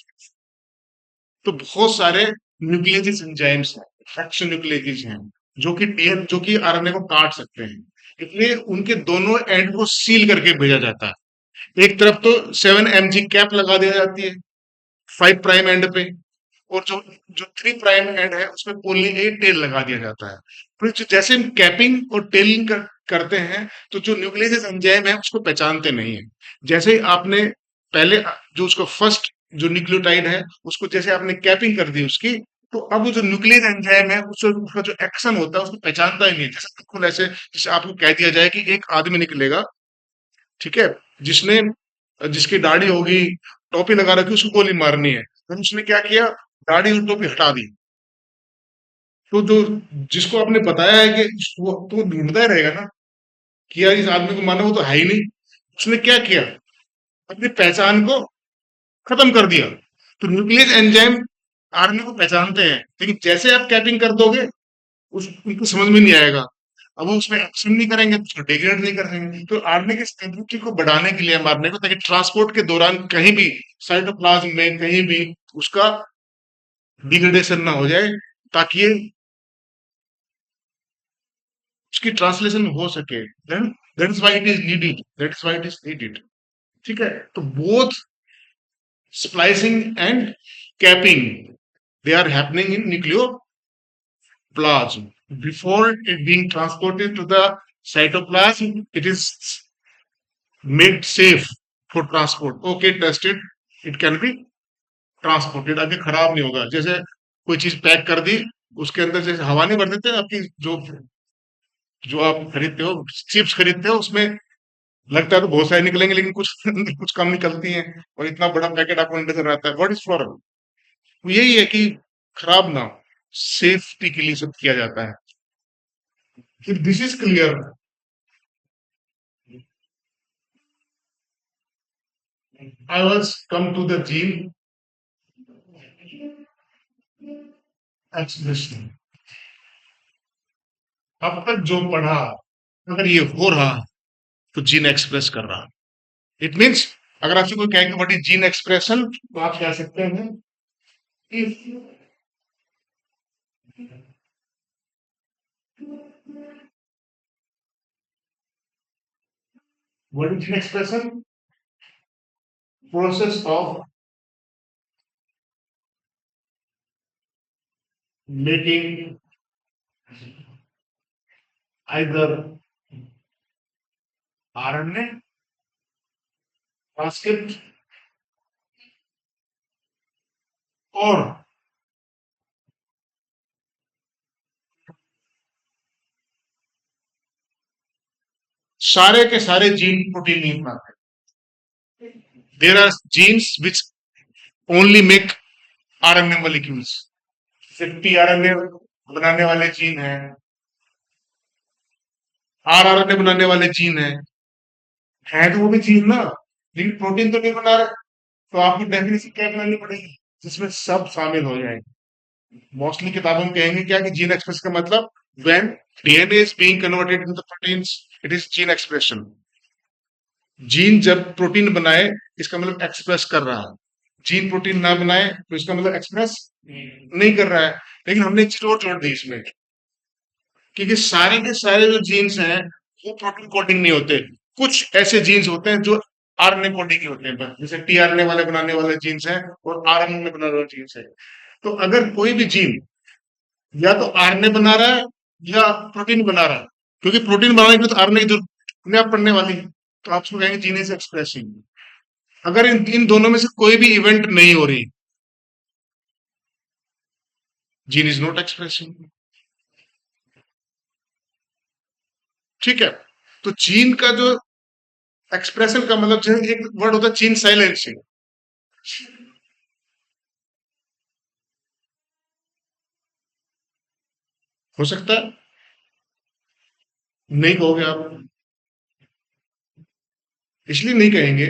तो बहुत सारे न्यूक्लियस एंजाइम्स हैं, एक्शन न्यूक्लियस हैं जो कि आरएनए को काट सकते हैं, इसलिए उनके दोनों एंड को सील करके भेजा जाता है। एक तरफ तो 7 mg कैप लगा दी जाती है 5 प्राइम एंड पे, और जो जो 3 प्राइम एंड है उसमें ओनली ए टेल लगा दिया जाता है। फिर जैसे हम कैपिंग और टेलिंग करते हैं, तो जो न्यूक्लियस एंजाइम है उसको पहचानते नहीं है। जैसे आपने पहले जो उसको फर्स्ट जो न्यूक्लियोटाइड है उसको जैसे आपने कैपिंग कर दी उसकी, तो अब वो जो न्यूक्लियस एंजाइम है उसका जो एक्शन होता है उसको पहचानता ही नहीं है। जैसे बिल्कुल ऐसे जैसे आपको कह दिया जाए कि एक आदमी निकलेगा, ठीक है, जिसने जिसकी दाढ़ी होगी, टोपी लगा रखी, उसको गोली मारनी है, तो उसने क्या किया, दाढ़ी और टोपी हटा दी। तो जो जिसको आपने बताया है कि वो तो ढूंढता ही रहेगा ना कि यार इस आदमी को मारना, वो तो है ही नहीं। उसने क्या किया, अपनी पहचान को खत्म कर दिया। तो न्यूक्लियस एंजाइम आरएनए को पहचानते हैं, लेकिन जैसे आप कैपिंग कर दोगे उस उनको समझ में नहीं आएगा। अब वो उसमें एक्शन नहीं करेंगे तो उसको डिग्रेड नहीं करेंगे। तो आरएनए की स्टेबिलिटी को बढ़ाने के लिए मारने को, ताकि ट्रांसपोर्ट के दौरान कहीं भी साइटोप्लाज्म में कहीं भी उसका डिग्रेडेशन ना हो जाए, ताकि ये उसकी ट्रांसलेशन हो सके। Then that is why it is needed, that is why it is needed. ठीक है, तो both splicing and capping, they are happening in nucleoplasm. Before it being transported to the cytoplasm, it is made safe for transport. Okay, tested, it can be transported, आगे खराब नहीं होगा। जैसे कोई चीज पैक कर दी, उसके अंदर जैसे हवा नहीं भर देते हैं, आपकी जो जो आप खरीदते हो, चिप्स खरीदते हो, उसमें लगता है तो बहुत सारे निकलेंगे, लेकिन कुछ कुछ कम निकलती हैं, और इतना बड़ा पैकेट आपको अंदर रहता है। व्हाट इज फॉर, यही है कि खराब ना हो, सेफ्टी के लिए सब किया जाता है। If this is clear, I was come to the gene expression। अब तक जो पढ़ा, अगर ये हो रहा तो जीन एक्सप्रेस कर रहा। इट मीन्स अगर आपसे कोई कहे कि व्हाट इज जीन एक्सप्रेशन, तो आप कह सकते हैं if what is gene expression, process of making either RNA transcript or सारे के सारे जीन प्रोटीन नहीं बनाते। There are genes which only make RNA molecules. जैसे टीआरएनए बनाने वाले जीन है, आरआरएनए बनाने वाले जीन है तो वो भी जीन ना, लेकिन प्रोटीन तो नहीं बना रहे। तो आपको डेफिनेशन क्या बनानी पड़ेगी जिसमें सब शामिल हो जाए। मोस्टली किताबों में कहेंगे क्या कि जीन एक्सप्रेस का मतलब when DNA is being converted into proteins, it is gene expression. Gene जब प्रोटीन बनाए, इसका मतलब एक्सप्रेस कर रहा है। जीन प्रोटीन ना बनाए तो इसका मतलब एक्सप्रेस नहीं कर रहा है। लेकिन हमने एक चीज और जोड़ दी इसमें, क्योंकि सारे के सारे जो जीन्स हैं वो प्रोटीन कोडिंग नहीं होते। कुछ ऐसे जीन्स होते हैं जो आरएनए कोडिंग के होते हैं बस, जैसे टीआरएनए वाले बनाने वाले जीन्स हैं और आरएनए बनाने वाले जीन्स है। तो अगर कोई भी जीन या तो आरएनए बना रहा है या प्रोटीन बना रहा है, क्योंकि प्रोटीन बनाने के लिए तो आरएनए की जरूरत अपने आप पड़ने वाली है, तो आप उसको कहेंगे जीन इज एक्सप्रेसिंग। अगर इन दोनों में से कोई भी इवेंट नहीं हो रही, जीन इज नॉट एक्सप्रेसिंग। ठीक है, तो जीन का जो एक्सप्रेशन का मतलब जैसे एक वर्ड होता है चीन साइलेंसिंग। हो सकता है नहीं कहोगे आप, इसलिए नहीं कहेंगे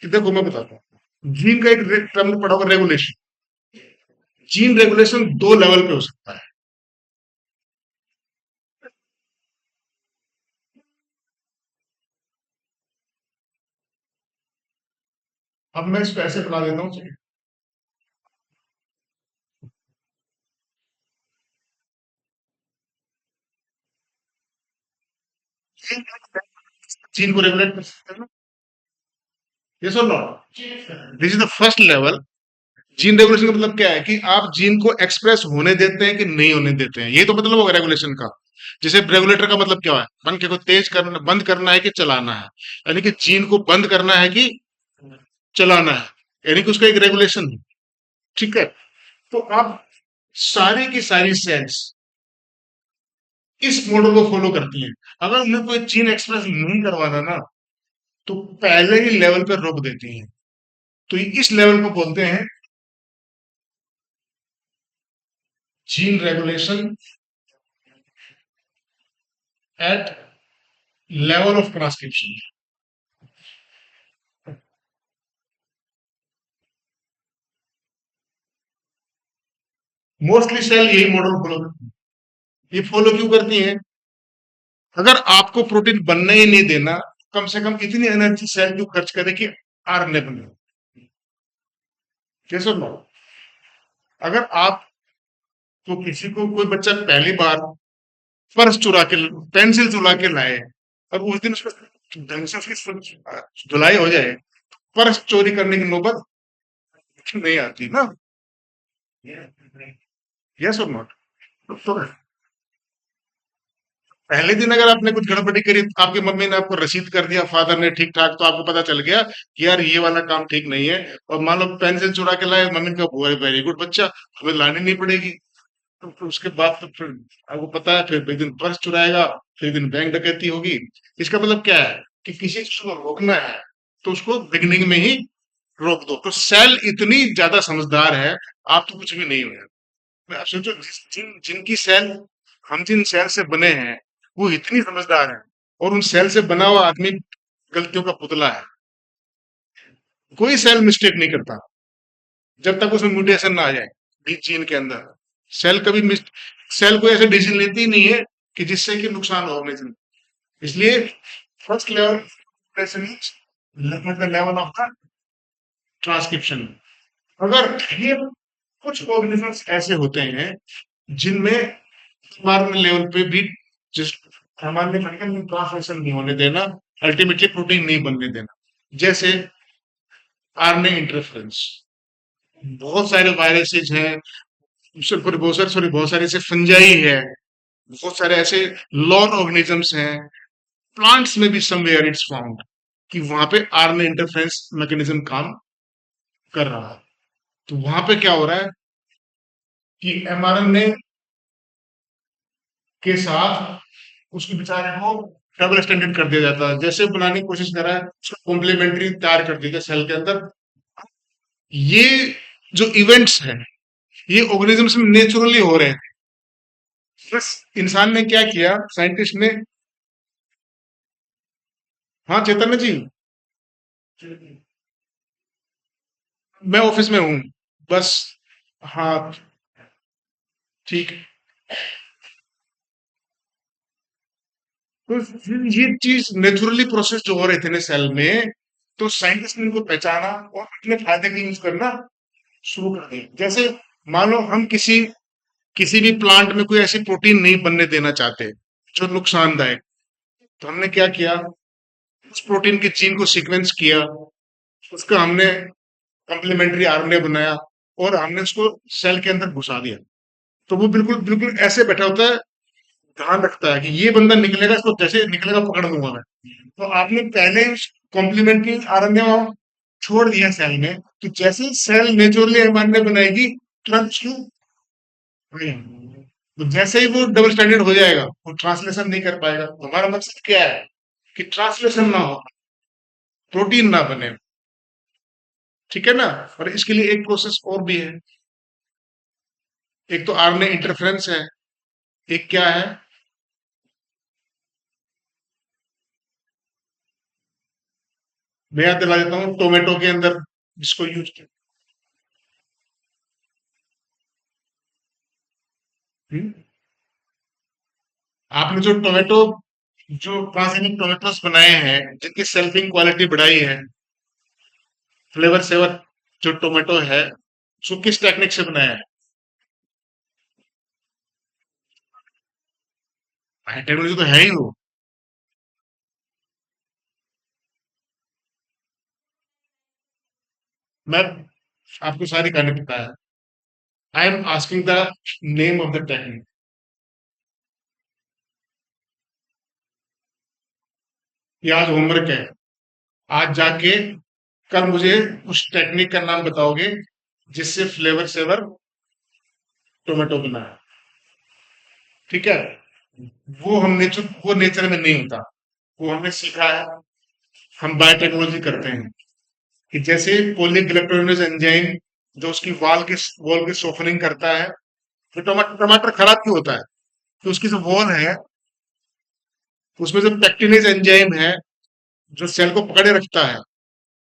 कि देखो मैं बताता हूँ, जीन का एक टर्म पढ़ा होगा रेगुलेशन। जीन रेगुलेशन दो लेवल पे हो सकता है। अब मैं इसको ऐसे बता देता हूँ, जीन को रेगुलेट कर सकते हैं ना? Yes or not? This is the first level. Gene regulation का मतलब क्या है कि आप जीन को एक्सप्रेस होने देते हैं कि नहीं होने देते हैं, ये तो मतलब होगा रेगुलेशन का। जैसे रेगुलेटर का मतलब क्या है, पंखे को तेज करना, बंद करना है कि चलाना है, यानी कि जीन को बंद करना है कि चलाना है, यानी कि उसका एक रेगुलेशन है। ठीक है? तो आप सारी की सारी सेल्स इस मॉडल को फॉलो करती हैं। अगर उन्हें कोई जीन एक्सप्रेस नहीं करवाना ना, तो पहले ही लेवल पे रोक देती हैं। तो इस लेवल को बोलते हैं gene regulation at level of transcription. Mostly cell यही मॉडल फॉलो करती है। ये फॉलो क्यों करती हैं? अगर आपको प्रोटीन बनने ही नहीं देना, कम से कम इतनी एनर्जी सेल क्यों खर्च करे कि आरएनए बने? कैसे नो? अगर आप तो किसी को कोई बच्चा पहली बार पर्स चुरा के, पेंसिल चुरा के लाए, और उस दिन उसको ढंग से उसकी धुलाई हो जाए, पर्स चोरी करने की नौबत नहीं आती ना? Yes or not? तो पहले दिन अगर आपने कुछ गड़बड़ी करी, आपकी मम्मी ने आपको रसीद कर दिया, फादर ने ठीक ठाक, तो आपको पता चल गया कि यार ये वाला काम ठीक नहीं है, और मान लो पेंसिल चुरा के लाए, मम्मी ने कहा वेरी गुड बच्चा, हमें लानी नहीं पड़ेगी। तो फिर उसके बाद तो फिर आपको पता है, फिर एक दिन पर्स चुराएगा, फिर एक दिन बैंक डकैती होगी। इसका मतलब क्या है कि किसी चीज को रोकना है तो उसको बिगिनिंग में ही रोक दो। तो सेल इतनी ज्यादा समझदार है, आप तो कुछ भी नहीं हो। आप सोचो, जिनकी सेल, हम जिन सेल से बने हैं, वो इतनी समझदार है, और उन सेल से बना हुआ आदमी गलतियों का पुतला है। कोई सेल मिस्टेक नहीं करता जब तक उसमें म्यूटेशन ना आ जाए बीच जीन के अंदर। सेल कभी सेल कोई ऐसे डिसीजन लेती ही नहीं है कि जिससे कि नुकसान हो ऑर्गेनिज्म। इसलिए फर्स्ट लेवल मतलब लेवल ऑफ द ट्रांसक्रिप्शन। अगर ये कुछ ऑर्गेनिजम्स ऐसे होते हैं जिनमें एमआरएनए लेवल पे भी, जिस सामान्य ट्रांसलेशन नहीं होने देना, अल्टीमेटली प्रोटीन नहीं बनने देना, जैसे आरएनए इंटरफेरेंस। बहुत सारे वायरसेस हैं, बहुत सारे ऐसे फंजाई है, बहुत सारे ऐसे लॉन ऑर्गेनिजम्स हैं, प्लांट्स में भी समवेयर इट्स फाउंड, कि वहां पे आरएनए इंटरफेरेंस मैकेनिज्म काम कर रहा है। तो वहां पे क्या हो रहा है कि एमआरएनए के साथ उसके बेचारे को डबल स्टैंडर्ड कर दिया जाता है, जैसे बनाने की कोशिश कर रहा है उसको कॉम्प्लीमेंट्री तैयार कर दिया सेल के अंदर। ये जो इवेंट्स हैं, ये ऑर्गेनिजम्स में नेचुरली हो रहे हैं। बस इंसान ने क्या किया, साइंटिस्ट ने। हाँ चैतन्य जी, मैं ऑफिस में हूँ बस। हाँ ठीक है। तो ये चीज नेचुरली प्रोसेस जो हो रहे थे ना सेल में, तो साइंटिस्ट ने इनको पहचाना और अपने फायदे के लिए यूज करना शुरू कर दिया। जैसे मान लो हम किसी किसी भी प्लांट में कोई ऐसी प्रोटीन नहीं बनने देना चाहते जो नुकसानदायक, तो हमने क्या किया, उस प्रोटीन के जीन को सीक्वेंस किया, उसका हमने कॉम्प्लीमेंट्री आरएनए बनाया, और हमने उसको सेल के अंदर घुसा दिया। तो वो बिल्कुल बिल्कुल ऐसे बैठा होता है, ध्यान रखता है कि ये बंदा निकलेगा, इसको जैसे निकलेगा पकड़ लूंगा मैं। तो आपने पहले कॉम्प्लीमेंट्री आरएनए छोड़ दिया सेल में, तो जैसे ही सेल नेचुरली एमआरएनए बनाएगी, तुरंत उसको तो जैसे ही वो डबल स्टैंडर्ड हो जाएगा, वो ट्रांसलेशन नहीं कर पाएगा। तो हमारा मकसद क्या है कि ट्रांसलेशन ना हो, प्रोटीन ना बने। ठीक है ना? और इसके लिए एक प्रोसेस और भी है। एक तो आरएनए इंटरफेरेंस है, एक क्या है, मैं याद दिला देता हूँ, टोमेटो के अंदर जिसको यूज किया। हम्म? आपने जो टोमेटो, जो ट्रांसजेनिक टोमेटोस बनाए हैं, जिनकी सेल्फिंग क्वालिटी बढ़ाई है, फ्लेवर सेवर जो टोमेटो है, उसको किस टेक्निक से बनाया है? टेक्नोलॉजी तो है ही वो। मैं आपको सारी कहानी पता है। I am asking the name of the technique. ये आज होमवर्क है। आज जाके कल मुझे उस टेक्निक का नाम बताओगे जिससे फ्लेवर सेवर टोमेटो बना है। ठीक है। वो नेचर में नहीं होता। वो हमने सीखा है। हम बायोटेक्नोलॉजी करते हैं कि जैसे पॉलीग्लाइकोलाइसिस एंजाइम जो उसकी वॉल की सॉफ्टनिंग करता है। तो टमाटर टमाटर खराब क्यों होता है? तो उसकी जो वॉल है, उसमें जो पेक्टिनेज एंजाइम है जो सेल को पकड़े रखता है,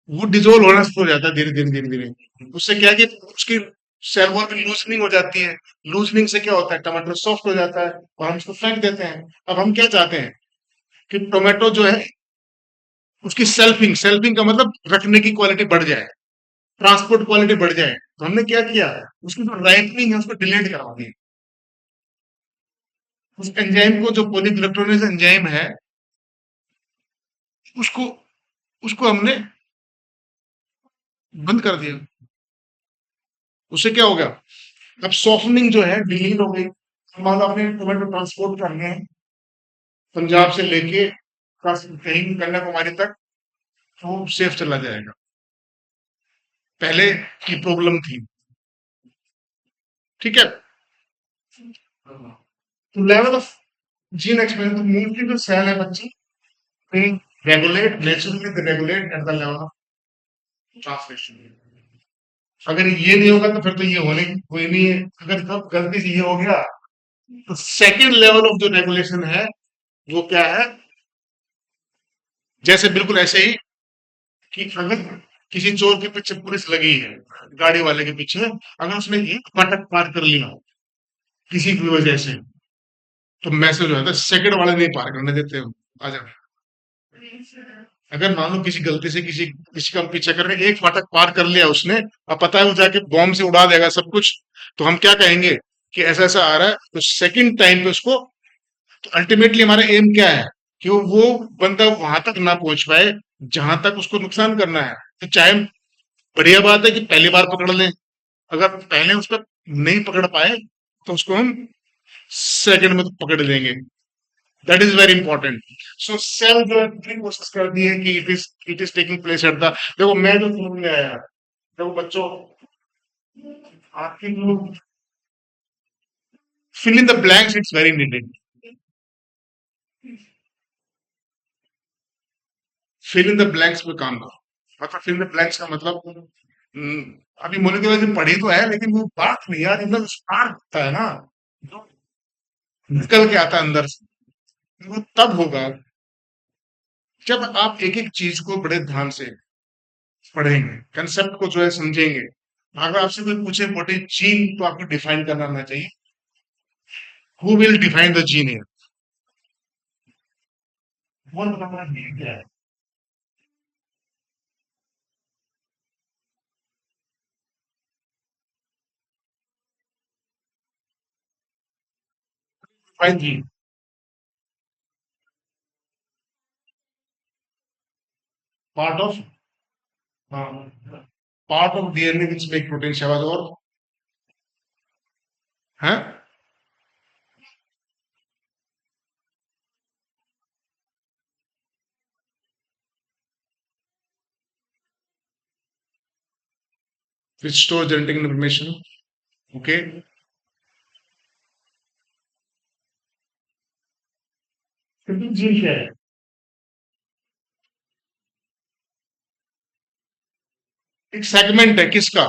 वो डिसॉल्व होना शुरू हो जाता है धीरे धीरे धीरे धीरे। उससे क्या है कि उसकी सेल वॉल की लूजनिंग हो जाती है। लूजनिंग से क्या होता है? टमाटर सॉफ्ट हो जाता है और हम उसको फेंक देते हैं। अब हम क्या चाहते हैं कि टोमेटो जो है उसकी सेल्फिंग का मतलब रखने की क्वालिटी बढ़ जाए, ट्रांसपोर्ट क्वालिटी बढ़ जाए। तो हमने क्या किया, उसकी जो राइपनिंग है उसको डिलेट करवा दी। उस एंजाइम को, जो पॉलीग्लाइकोलाइसिस एंजाइम है, उसको उसको हमने बंद कर दिया। उससे क्या हो गया? अब सॉफ्टनिंग जो है डिलीट हो गई। मान लो आपने टोमेटो ट्रांसपोर्ट करने हैं पंजाब से लेके कहीं भी कन्याकुमारी तक, तो वो सेफ चला जाएगा। पहले की प्रॉब्लम थी। ठीक है। तो लेवल ऑफ जीन एक्सप्रेशन, तो मोस्टली जो सेल है बच्ची, they they regulate at the level of translation. अगर ये नहीं होगा तो फिर तो ये होने की कोई नहीं है। अगर सब गलती से ये हो गया तो सेकंड लेवल ऑफ जो रेगुलेशन है वो क्या है? जैसे बिल्कुल ऐसे ही कि अगर किसी चोर के पीछे पुलिस लगी है, गाड़ी वाले के पीछे, अगर उसने एक फाटक पार कर लिया किसी भी वजह से, तो मैसेज हो जाता है सेकंड वाले नहीं पार करने देते हो, आ जाओ। अगर मान लो किसी गलती से किसी किसी का पीछा कर रहे, एक फाटक पार कर लिया उसने, अब पता है वो जाके बॉम्ब से उड़ा देगा सब कुछ, तो हम क्या कहेंगे कि ऐसा ऐसा आ रहा है, तो सेकंड टाइम पे उसको, तो अल्टीमेटली हमारा एम क्या है कि वो बंदा वहां तक ना पहुंच पाए जहां तक उसको नुकसान करना है। तो चाहे, बढ़िया बात है कि पहली बार पकड़ लें। अगर पहले उसको नहीं पकड़ पाए तो उसको हम सेकंड में तो पकड़ लेंगे। That is very important. So cell जो है पूरी कोशिश करती है कि it is taking place at the, देखो मैं जो समझ में आया, देखो बच्चों, आपकी जो fill in the blanks it's very needed. Fill in the blanks पे काम करो। मतलब फिल इन द ब्लैंक्स का मतलब, हम्म, अभी मोनिका वैसे पढ़ी तो है लेकिन वो बात नहीं यार, एकदम स्पार्क होता है ना, जो निकल के आता है अंदर से, वो तब होगा जब आप एक एक चीज को बड़े ध्यान से पढ़ेंगे, कंसेप्ट को जो है समझेंगे। अगर आपसे कोई पूछे व्हाट इज जीन, तो आपको डिफाइन करना आना चाहिए। Who will define the gene here? कौन बताना जीन क्या है? Define gene. Part of, part of DNA which make protein, Shahbaz, और है which store genetic information. Okay. Gene क्या है? एक सेगमेंट है किसका?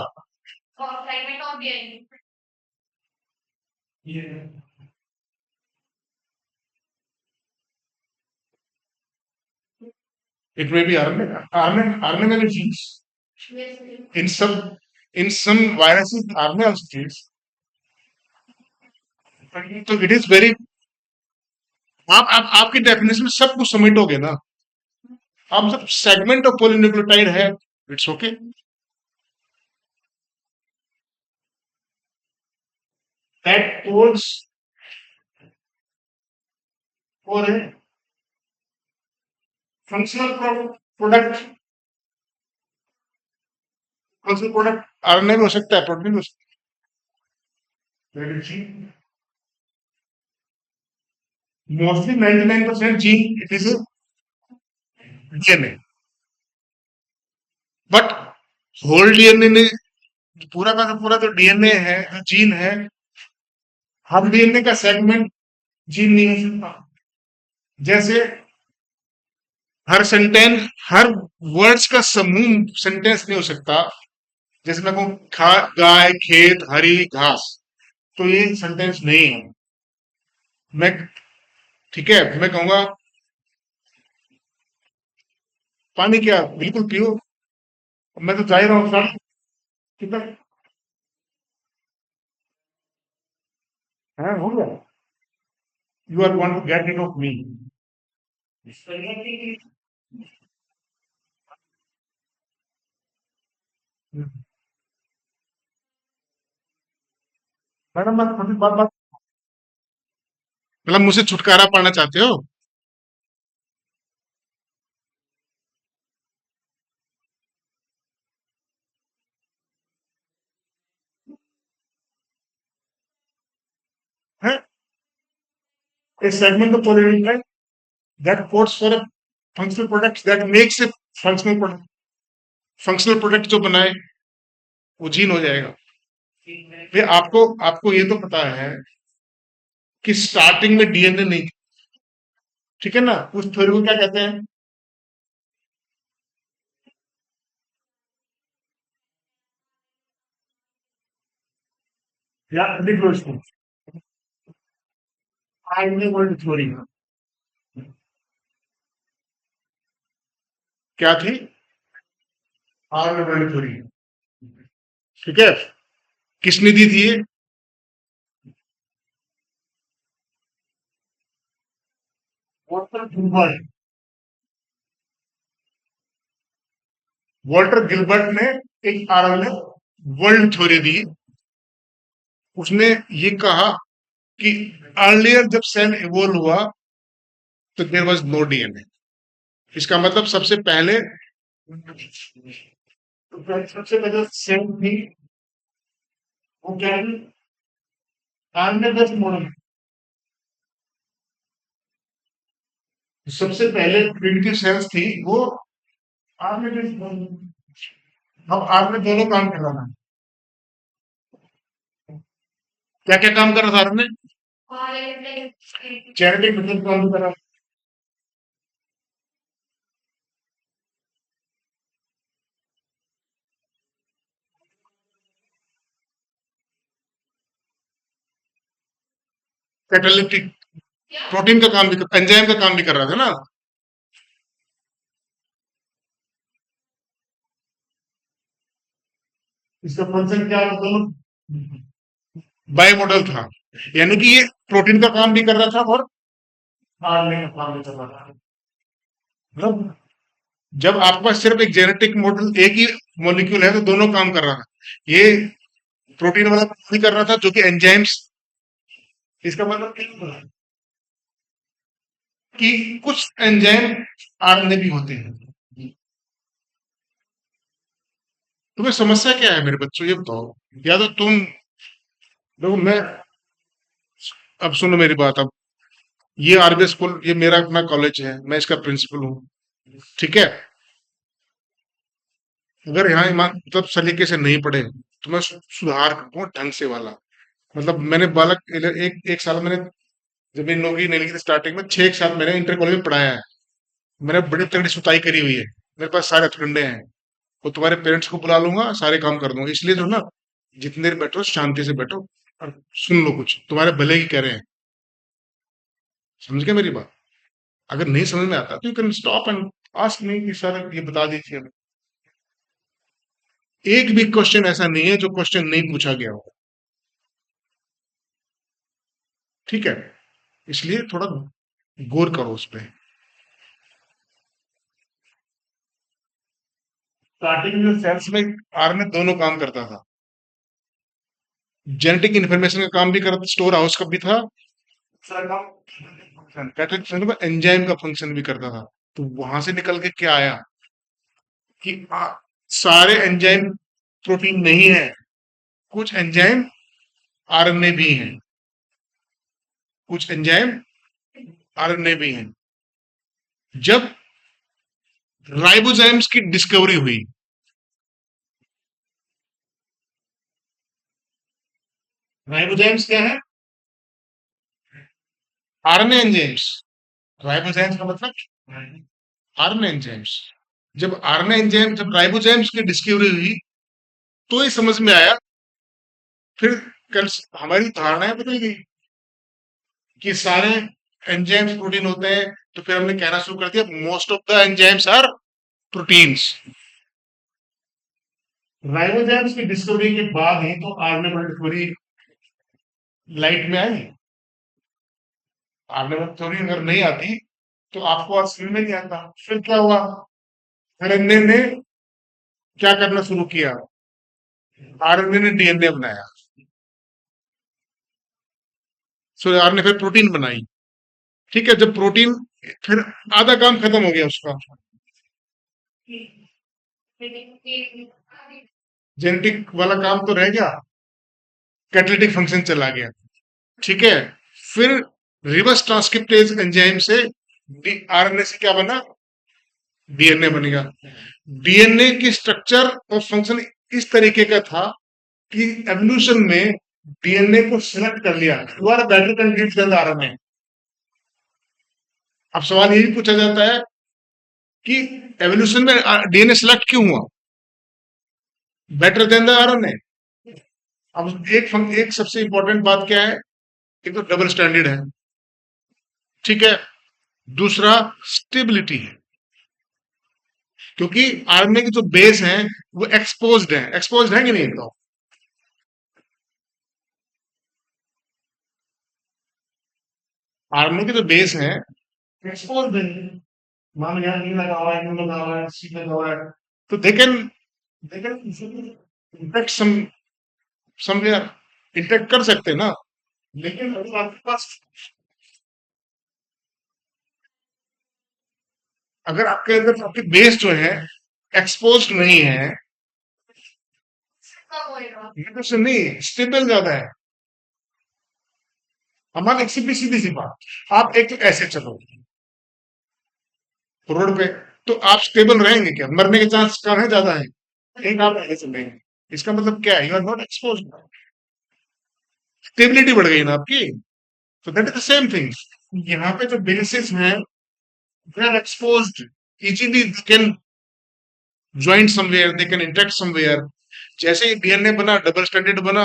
It may be RNA, RNA में भी जीन्स, इन सब, in some viruses RNA also genes. तो इट इज वेरी, आप आपकी डेफिनेशन में सब कुछ समेटोगे ना। आप सब सेगमेंट ऑफ पॉलीन्यूक्लियोटाइड है, it's okay. That codes for a functional product. Functional product RNA भी हो सकता है, प्रोटीन भी हो सकता है। Mostly 99% gene it is DNA, but whole DNA ने पूरा का पूरा जो डीएनए है, जो जीन है, हर डीएनए का सेगमेंट जीन नहीं हो सकता। जैसे हर सेंटेंस, हर वर्ड्स का समूह सेंटेंस नहीं हो सकता। जैसे मैं कहूँ गाय, खेत, हरी घास, तो ये सेंटेंस नहीं है। मैं ठीक है, मैं कहूंगा पानी क्या, बिल्कुल पियो, मैं तो जा ही रहा हूँ सर, ठीक है, हाँ, हो गया, you are want to get it off me. Madam मैं थोड़ी बात बात मतलब मुझसे छुटकारा पाना चाहते हो? है a segment of polynucleotide that codes for a functional product that makes a functional product, functional product जो बनाए वो जीन हो जाएगा। फिर आपको आपको ये तो पता है कि स्टार्टिंग में डीएनए नहीं, ठीक है ना, उस थ्योरी को क्या कहते हैं? या लिख लो इसको, आरएनए वर्ल्ड थ्योरी। क्या थी? आरएनए वर्ल्ड थ्योरी, ठीक है। किसने दी थी ये? Walter Gilbert. वॉल्टर गिलबर्ट ने एक आरएनए वर्ल्ड थ्योरी दी। उसने ये कहा कि अर्लियर जब सेल इवोल्व हुआ तो देयर वाज नो डीएनए। इसका मतलब सबसे पहले सेल थी, वो क्या थी? RNA based model. सबसे पहले प्रिमिटिव सेल्स थी वो आरएनए बेस्ड मॉडल। अब आरएनए दोनों काम कर रहा था। क्या क्या काम कर रहा था आरएनए? जेनेटिक मतलब काम कर रहा था, कैटालिटिक प्रोटीन का काम भी एंजाइम का काम भी कर रहा था ना। इसका फंक्शन क्या होता है? बाय मॉडल था, यानी कि ये प्रोटीन का काम भी कर रहा था और आरएनए का काम भी कर रहा था। मतलब जब आपके पास सिर्फ एक जेनेटिक मॉडल, एक ही मॉलिक्यूल है, तो दोनों काम कर रहा था। ये प्रोटीन वाला काम भी कर रहा था जो कि एंजाइम्स। इसका मतलब क्या हुआ कि कुछ एंजाइम आरएनए भी होते हैं। तुम्हें समस्या क्या है मेरे बच्चों, ये बताओ। या तो तुम, देखो मैं, अब सुनो मेरी बात। अब ये आरबीएस स्कूल, ये मेरा अपना कॉलेज है, मैं इसका प्रिंसिपल हूँ, ठीक है। अगर यहाँ ईमान मतलब सलीके से नहीं पढ़े तो मैं सुधार करूँ ढंग से वाला। मतलब मैंने बालक एक एक साल मैंने, जब मेरी नौकरी नहीं लगी थी स्टार्टिंग में, 6 साल मैंने इंटर कॉलेज में पढ़ाया है। मैंने बड़ी तगड़ी सुताई करी हुई है, मेरे पास सारे हथकंडे हैं। वो तुम्हारे पेरेंट्स को बुला लूंगा, सारे काम कर दूंगा। इसलिए जो ना, जितनी देर बैठो शांति से बैठो और सुन लो, कुछ तुम्हारे भले की कह रहे हैं। समझ गए मेरी बात? अगर नहीं समझ में आता तो you can stop and ask me कि सर ये बता दीजिए हमें। एक भी क्वेश्चन ऐसा नहीं है जो क्वेश्चन नहीं पूछा गया हो, ठीक है। इसलिए थोड़ा गौर करो उस पर। स्टार्टिंग में सेल्स में आरएनए दोनों काम करता था। जेनेटिक इंफॉर्मेशन का काम भी करता, स्टोर हाउस का भी था। दूसरा काम कैटेलिटिक में एंजाइम का फंक्शन भी करता था। तो वहां से निकल के क्या आया कि सारे एंजाइम प्रोटीन नहीं है, कुछ एंजाइम आरएनए भी हैं, कुछ एंजाइम आरएनए भी हैं। जब राइबोसोम्स की डिस्कवरी हुई, राइबोसोम्स क्या है? RNA enzymes. राइबोसोम्स का मतलब आरएनए एंजाइम्स। जब आरएनए एंजाइम, जब राइबोसोम्स की डिस्कवरी हुई, तो ये समझ में आया। फिर कल हमारी धारणाएं बदल गई कि सारे एंजाइम्स प्रोटीन होते हैं। तो फिर हमने कहना शुरू कर दिया most of the enzymes are proteins. Ribosomes की डिस्कवरी के बाद ही तो आर्नेबल थ्योरी लाइट में आई। आर्नेबल थ्योरी अगर नहीं आती तो आपको आज समझ में नहीं आता। फिर क्या हुआ? आरएनए ने क्या करना शुरू किया? आरएनए ने डीएनए बनाया। सो आर ने फिर प्रोटीन बनाई। ठीक है, जब प्रोटीन, फिर आधा काम खत्म हो गया उसका। जेनेटिक वाला काम तो रह गया, कैटालिटिक फंक्शन चला गया। ठीक है, फिर रिवर्स ट्रांसक्रिप्टेज एंजाइम से आरएनए से क्या बना? डीएनए बन गया। डीएनए की स्ट्रक्चर और फंक्शन इस तरीके का था कि एवोल्यूशन में डीएनए को सिलेक्ट कर लिया, you are better candidate than RNA. अब सवाल यही पूछा जाता है कि एवोल्यूशन में डीएनए सिलेक्ट क्यों हुआ बेटर देन द आरएनए? अब एक सबसे इंपॉर्टेंट बात क्या है? एक तो डबल स्टैंडर्ड है। ठीक है, दूसरा स्टेबिलिटी है, क्योंकि आरएनए की जो बेस है वो एक्सपोज्ड है। एक्सपोज्ड है कि नहीं? तो आरएनए की जो बेस है एक्सपोज्ड है। मान लो यहाँ E लगा हुआ है, U लगा हुआ है, C लगा हुआ है, तो दे कैन इंटरेक्ट समवेयर, इंटरेक्ट कर सकते हैं ना। लेकिन अगर आपके पास, अगर आपके अंदर आपकी बेस जो है एक्सपोज्ड नहीं है, ये तो नहीं स्टेबल ज्यादा है। हमारी एक सीधी सी बात, आप एक तो ऐसे चलो रोड पे, तो आप स्टेबल रहेंगे क्या? मरने के चांस कम है, ज्यादा है? एक आप ऐसे चलेंगे, इसका मतलब क्या है? You are not expose. Stability बढ़ गई ना आपकी। तो that is the same thing. यहाँ पे जो बेसिस है they are exposed, easily they can join somewhere, they can interact somewhere. जैसे ही डीएनए बना, डबल स्टैंडर्ड बना,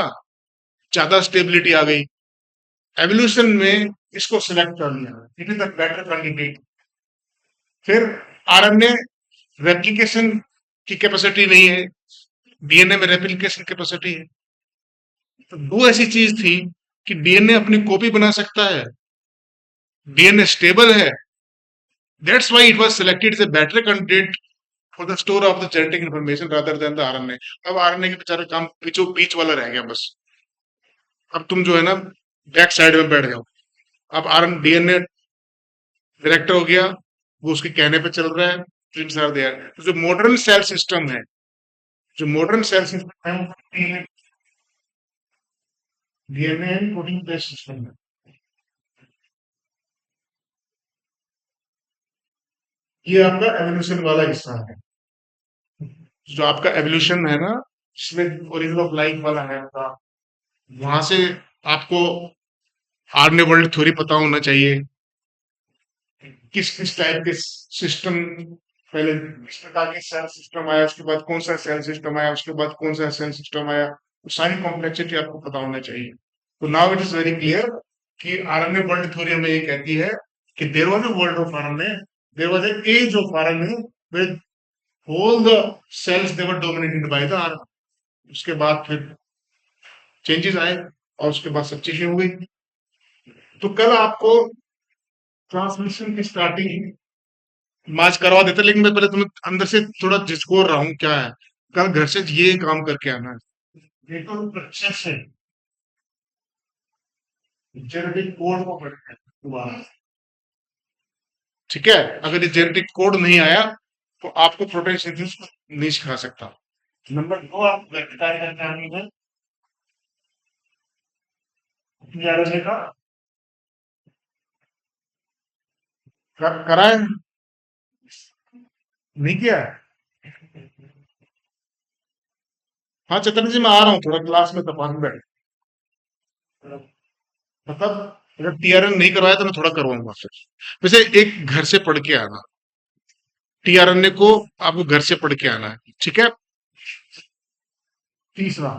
ज्यादा स्टेबिलिटी आ गई। एवोल्यूशन में इसको सिलेक्ट कर लिया, it is the better candidate. फिर आरएनए रेप्लिकेशन की कैपेसिटी नहीं है, डीएनए में रेप्लिकेशन कैपेसिटी है। तो दो ऐसी चीज थी कि डीएनए अपनी कॉपी बना सकता है, डीएनए स्टेबल है, that's why it was selected as a better candidate for the store of the genetic information rather than the RNA. अब आरएनए के बेचारे काम बीचों बीच वाला रह गया बस। अब तुम जो है ना बैक साइड में बैठ जाओ। अब आरएन डीएनए डायरेक्टर हो गया, वो उसके कहने पे चल रहा है, थिंग्स आर देयर। तो जो मॉडर्न सेल सिस्टम है, जो मॉडर्न सेल सिस्टम है वो DNA and protein based system है। ये आपका एवोल्यूशन वाला हिस्सा है। जो आपका एवोल्यूशन है ना, जिसमें ओरिजिन ऑफ लाइफ वाला है आपका, वहां से आपको आर्ने वर्ल्ड थ्योरी पता होना चाहिए। किस किस टाइप के सिस्टम, पहले किस प्रकार के सेल सिस्टम आया, उसके बाद कौन सा सेल सिस्टम आया, उसके बाद कौन सा सेल सिस्टम आया, तो सारी कॉम्प्लेक्सिटी आपको पता होना चाहिए। तो now it is very clear कि आरएनए वर्ल्ड थ्योरी हमें ये कहती है कि there was a world of RNA, there was an age of RNA with all the cells they were dominated by the RNA. उसके बाद फिर चेंजेस आए और उसके बाद सब चीजें हो गई। तो कल आपको ट्रांसमिशन की स्टार्टिंग मार्च करवा देते, लेकिन मैं पहले तुम्हें अंदर से थोड़ा झिझकोर रहा हूँ क्या है। कल घर से ये काम करके आना है। ये तो प्रोसेस है, जेनेटिक कोड को पढ़ना है दोबारा। ठीक है, अगर ये जेनेटिक कोड नहीं आया तो आपको प्रोटीन सिंथेसिस नहीं सिखा सकता। नंबर दो आप कार्य करते हैं टीआरएनए का कराए नहीं किया है? हाँ चैतन्य जी मैं आ रहा हूँ थोड़ा क्लास में, तो 5 मिनट मतलब अगर टीआरएन नहीं करवाया तो मैं थोड़ा करवाऊंगा फिर। वैसे एक घर से पढ़ के आना, टीआरएनए को आपको घर से पढ़ के आना है, ठीक है। तीसरा,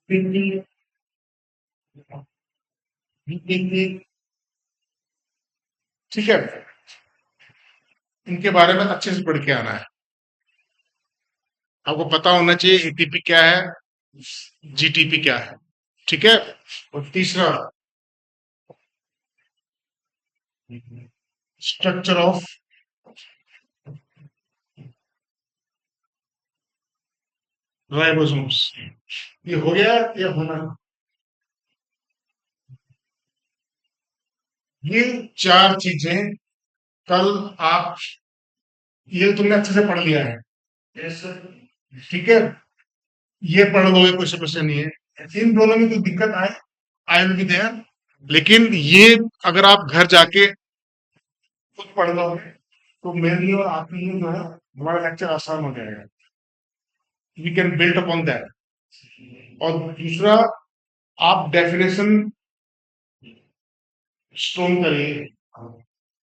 पीपी, बीपीपी, ठीक है, इनके बारे में अच्छे से पढ़ के आना है। आपको पता होना चाहिए एटीपी क्या है, जीटीपी क्या है, ठीक है। और तीसरा, स्ट्रक्चर ऑफ राइबोसोम्स, ये हो गया या होना है? ये चार चीजें कल आप, ये तुमने अच्छे से पढ़ लिया है, ठीक है, ये पढ़ लोगे कोई समस्या नहीं है। इन दोनों में कोई दिक्कत आए, आई विल बी देयर, लेकिन ये अगर आप घर जाके खुद पढ़ लोगे तो मेरे लिए और आपके लिए जो है हमारा लेक्चर आसान हो जाएगा। We can build upon that. और दूसरा, आप डेफिनेशन स्ट्रोंग करिए,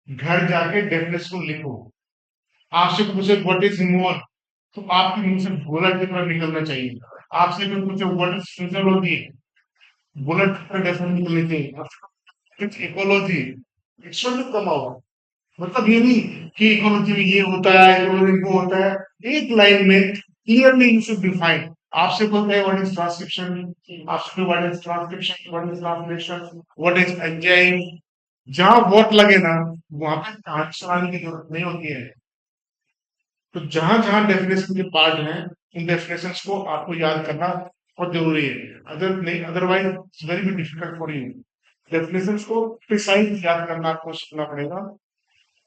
घर जाके डेफिनेशन लिखो। आपसे पूछे व्हाट इज इन्वॉल्व, तो आपके मुंह से बुलेट की तरह निकलना चाहिए। आपसे कोई पूछे व्हाट इज फिजियोलॉजी, बुलेट की तरह डेफिनेशन निकलनी चाहिए। It's ecology, it should come out. मतलब ये नहीं कि इकोलॉजी में ये होता है, इकोलॉजी में वो होता है, एक लाइन में क्लियरली यू शुड डिफाइन। आपसे बोलते हैं व्हाट इज ट्रांसक्रिप्शन, आपसे what is transcription, what is translation, what is enzyme, जहां वर्ड लगे ना वहां पे कहानी सुनाने की जरूरत नहीं होती है। तो जहां जहां डेफिनेशन के पार्ट हैं उन डेफिनेशंस को आपको याद करना बहुत जरूरी है। अदर नहीं, otherwise it's very be difficult for you. Definitions को प्रिसाइज याद करना आपको सीखना पड़ेगा,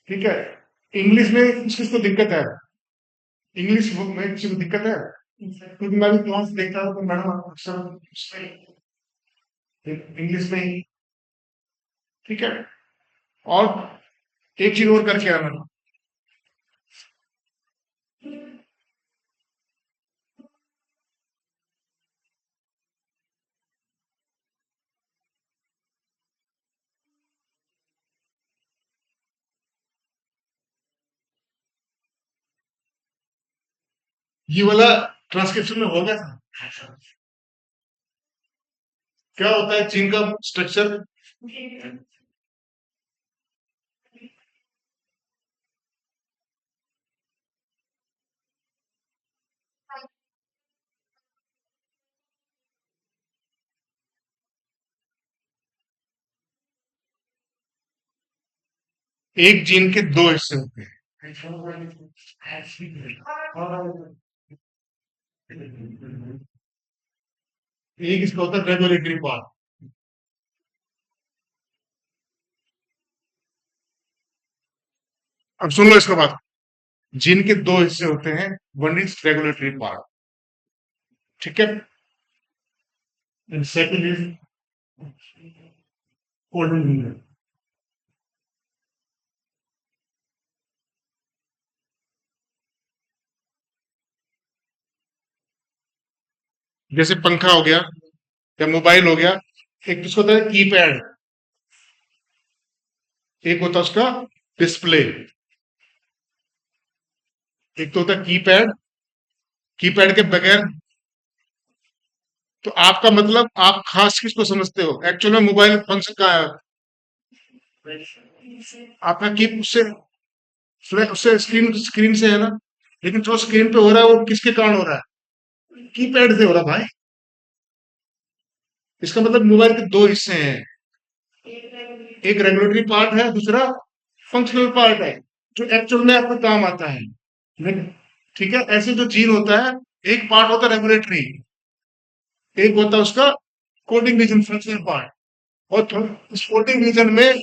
ठीक है। इंग्लिश में किस किस को दिक्कत है, इंग्लिश बुक में किसी को दिक्कत है? क्योंकि मैं भी क्लास देखता हूँ तो मैडम अक्सर इंग्लिश में ही, ठीक है। और एक चीज और करके आना, ये वाला ट्रांसक्रिप्शन में हो गया था। क्या होता है चीन का स्ट्रक्चर? एक जीन के दो हिस्से होते हैं, एक इसका होता है रेगुलेटरी पार्ट। अब सुन लो इसका बात, जीन के दो हिस्से होते हैं, वन इज रेगुलेटरी पार्ट, ठीक है, एंड सेकंड इज कोडिंग। जैसे पंखा हो गया या मोबाइल हो गया, एक तो उसका होता है कीपैड, एक होता है उसका डिस्प्ले। एक तो होता है कीपैड, कीपैड के बगैर, तो आपका मतलब आप खास किसको समझते हो एक्चुअल में, मोबाइल फंक्शन का है आपका की उससे स्क्रीन स्क्रीन से है ना, लेकिन जो स्क्रीन पे हो रहा है वो किसके कारण हो रहा है? कीपैड से हो रहा है भाई। इसका मतलब मोबाइल के दो हिस्से हैं, एक रेगुलेटरी पार्ट है, दूसरा फंक्शनल पार्ट है जो एक्चुअल में आपको काम आता है। ठीक है, ऐसे जो जीन होता है, एक पार्ट होता है रेगुलेटरी, एक होता है उसका कोडिंग रीजन, फंक्शनल पार्ट। और इस कोडिंग रीजन में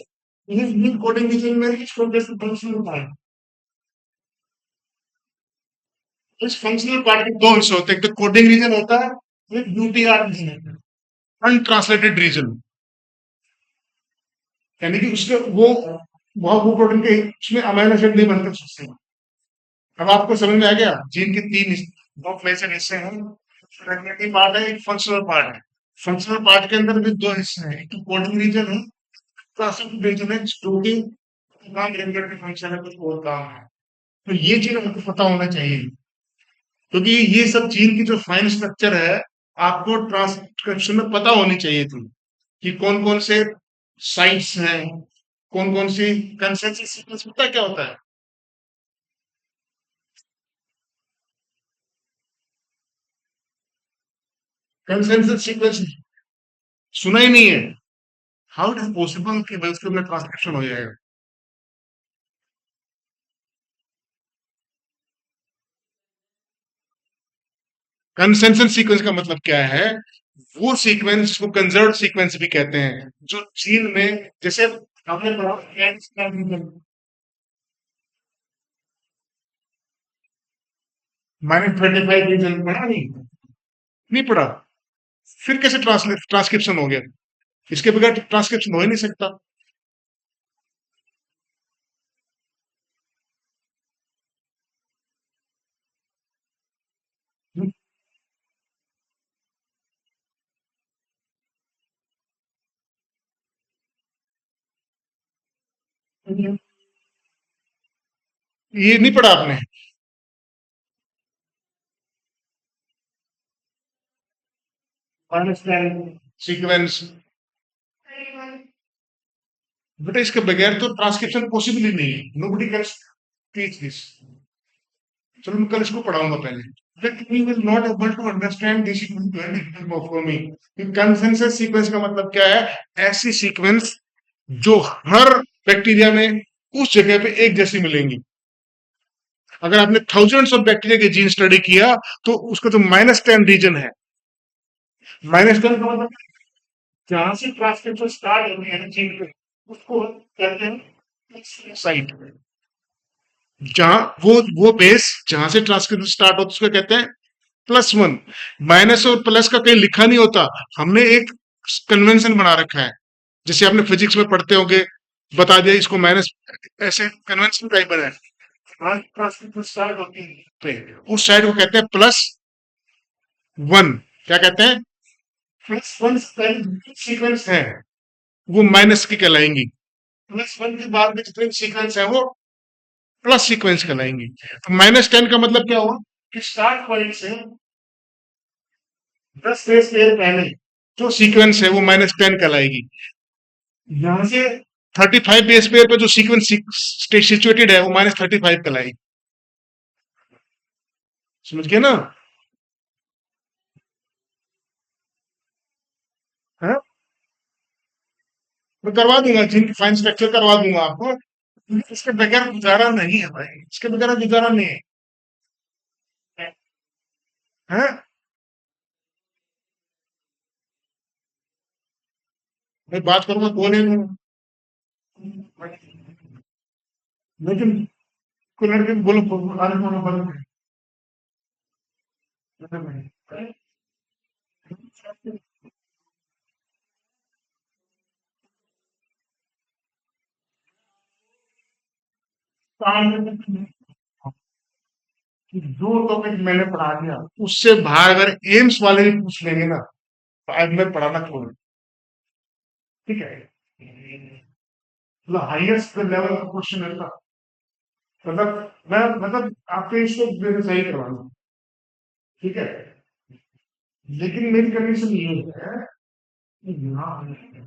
इन कोडिंग रीजन में इस फंक्शनल पार्ट, इस फंक्शनल पार्ट के दो हिस्से होते हैं, एक तो कोडिंग रीजन होता है, एक यूटीआर रीजन होता है, अनट्रांसलेटेड रीजन। यानी कि उसके वो प्रोटीन के उसमें अमीनो एसिड नहीं बनते उससे। अब आपको समझ में आ गया, जीन के दो मेजर हिस्से हैं, फ्रेगमेंटरी पार्ट है, एक फंक्शनल पार्ट है। फंक्शनल पार्ट के अंदर भी दो हिस्से हैं, एक तो कोडिंग रीजन है, ट्रांसलेटेड रीजन है, जो कि काम रेगुलेटरी फंक्शन है, कुछ और काम है। तो ये चीज हमको पता होना चाहिए, क्योंकि ये सब जीन की जो फाइन स्ट्रक्चर है, आपको ट्रांसक्रिप्शन में पता होनी चाहिए थी कि कौन कौन से साइट्स हैं, कौन कौन सी कंसेंसस सीक्वेंस, पता है क्या होता है? कंसेंसस सीक्वेंस सुना ही नहीं है? हाउ इट इज पॉसिबल कि भाई उसके अंदर ट्रांसक्रिप्शन हो जाएगा? कंसेंसस सीक्वेंस का मतलब क्या है? वो सीक्वेंस को कंजर्व सीक्वेंस भी कहते हैं, जो जीन में, जैसे आपने पढ़ा -35 रीजन पढ़ा नहीं? नहीं पढ़ा? फिर कैसे ट्रांसक्रिप्शन हो गया? इसके बगैर ट्रांसक्रिप्शन हो ही नहीं सकता। ये नहीं पढ़ा आपने? सीक्वेंस, बेटा इसके बगैर तो ट्रांसक्रिप्शन पॉसिबल ही नहीं है, नोबडी कैन टीच दिस। चलो मैं कल इसको पढ़ाऊंगा पहले, but we will not able to understand this, it will be very difficult for me. Consensus sequence का मतलब क्या है? ऐसी सीक्वेंस जो हर बैक्टीरिया में उस जगह पे एक जैसी मिलेंगी। अगर आपने थाउजेंड्स ऑफ बैक्टीरिया के जीन स्टडी किया, तो उसका जो -10 रीजन है, -10 का मतलब जहां से ट्रांसक्रिप्शन स्टार्ट होती है ना जीन पे, उसको कहते हैं साइट। जहां वो बेस जहां से ट्रांसक्रिप्शन स्टार्ट होता है उसको कहते हैं +1। माइनस और प्लस का कहीं लिखा नहीं होता, हमने एक कन्वेंशन बना रखा है, जैसे आपने फिजिक्स में पढ़ते होंगे, बता दिया इसको माइनस, ऐसे कन्वेंशन टाइप बना है। ट्रांसक्रिप्शन स्टार्ट होती है पे, उस साइड को कहते हैं +1। क्या कहते हैं? +1 सीक्वेंस है, वो माइनस की कहलाएंगी। +1 के बाद में जितने भी सीक्वेंस है वो प्लस सीक्वेंस कहलाएंगी। तो -10 का मतलब क्या हुआ कि स्टार्ट पॉइंट से 10 बेस पेयर पहले जो सीक्वेंस है वो -10 कहलाएगी। यहाँ से 35 बेस पेयर पे जो सीक्वेंस सिचुएटेड है वो -35 कहलाएगी। समझ गए ना? हाँ? मैं करवा दूंगा, जिनकी फाइन स्ट्रक्चर करवा दूंगा आपको, इसके बगैर गुजारा नहीं है भाई, इसके बगैर गुजारा नहीं है। हाँ? मैं बात करूंगा बोले में, लेकिन कोई लड़के को बोलो आने को बोलो, जो टॉपिक मैंने पढ़ा दिया उससे बाहर अगर एम्स वाले भी पूछ लेंगे ना, तो आज मैं पढ़ाना छोड़, ठीक है? मतलब हाईएस्ट लेवल का क्वेश्चन है ना, मतलब मैं मतलब आपके इसको सही करवाऊंगा, ठीक है? लेकिन मेरी कंडीशन ये है कि यहाँ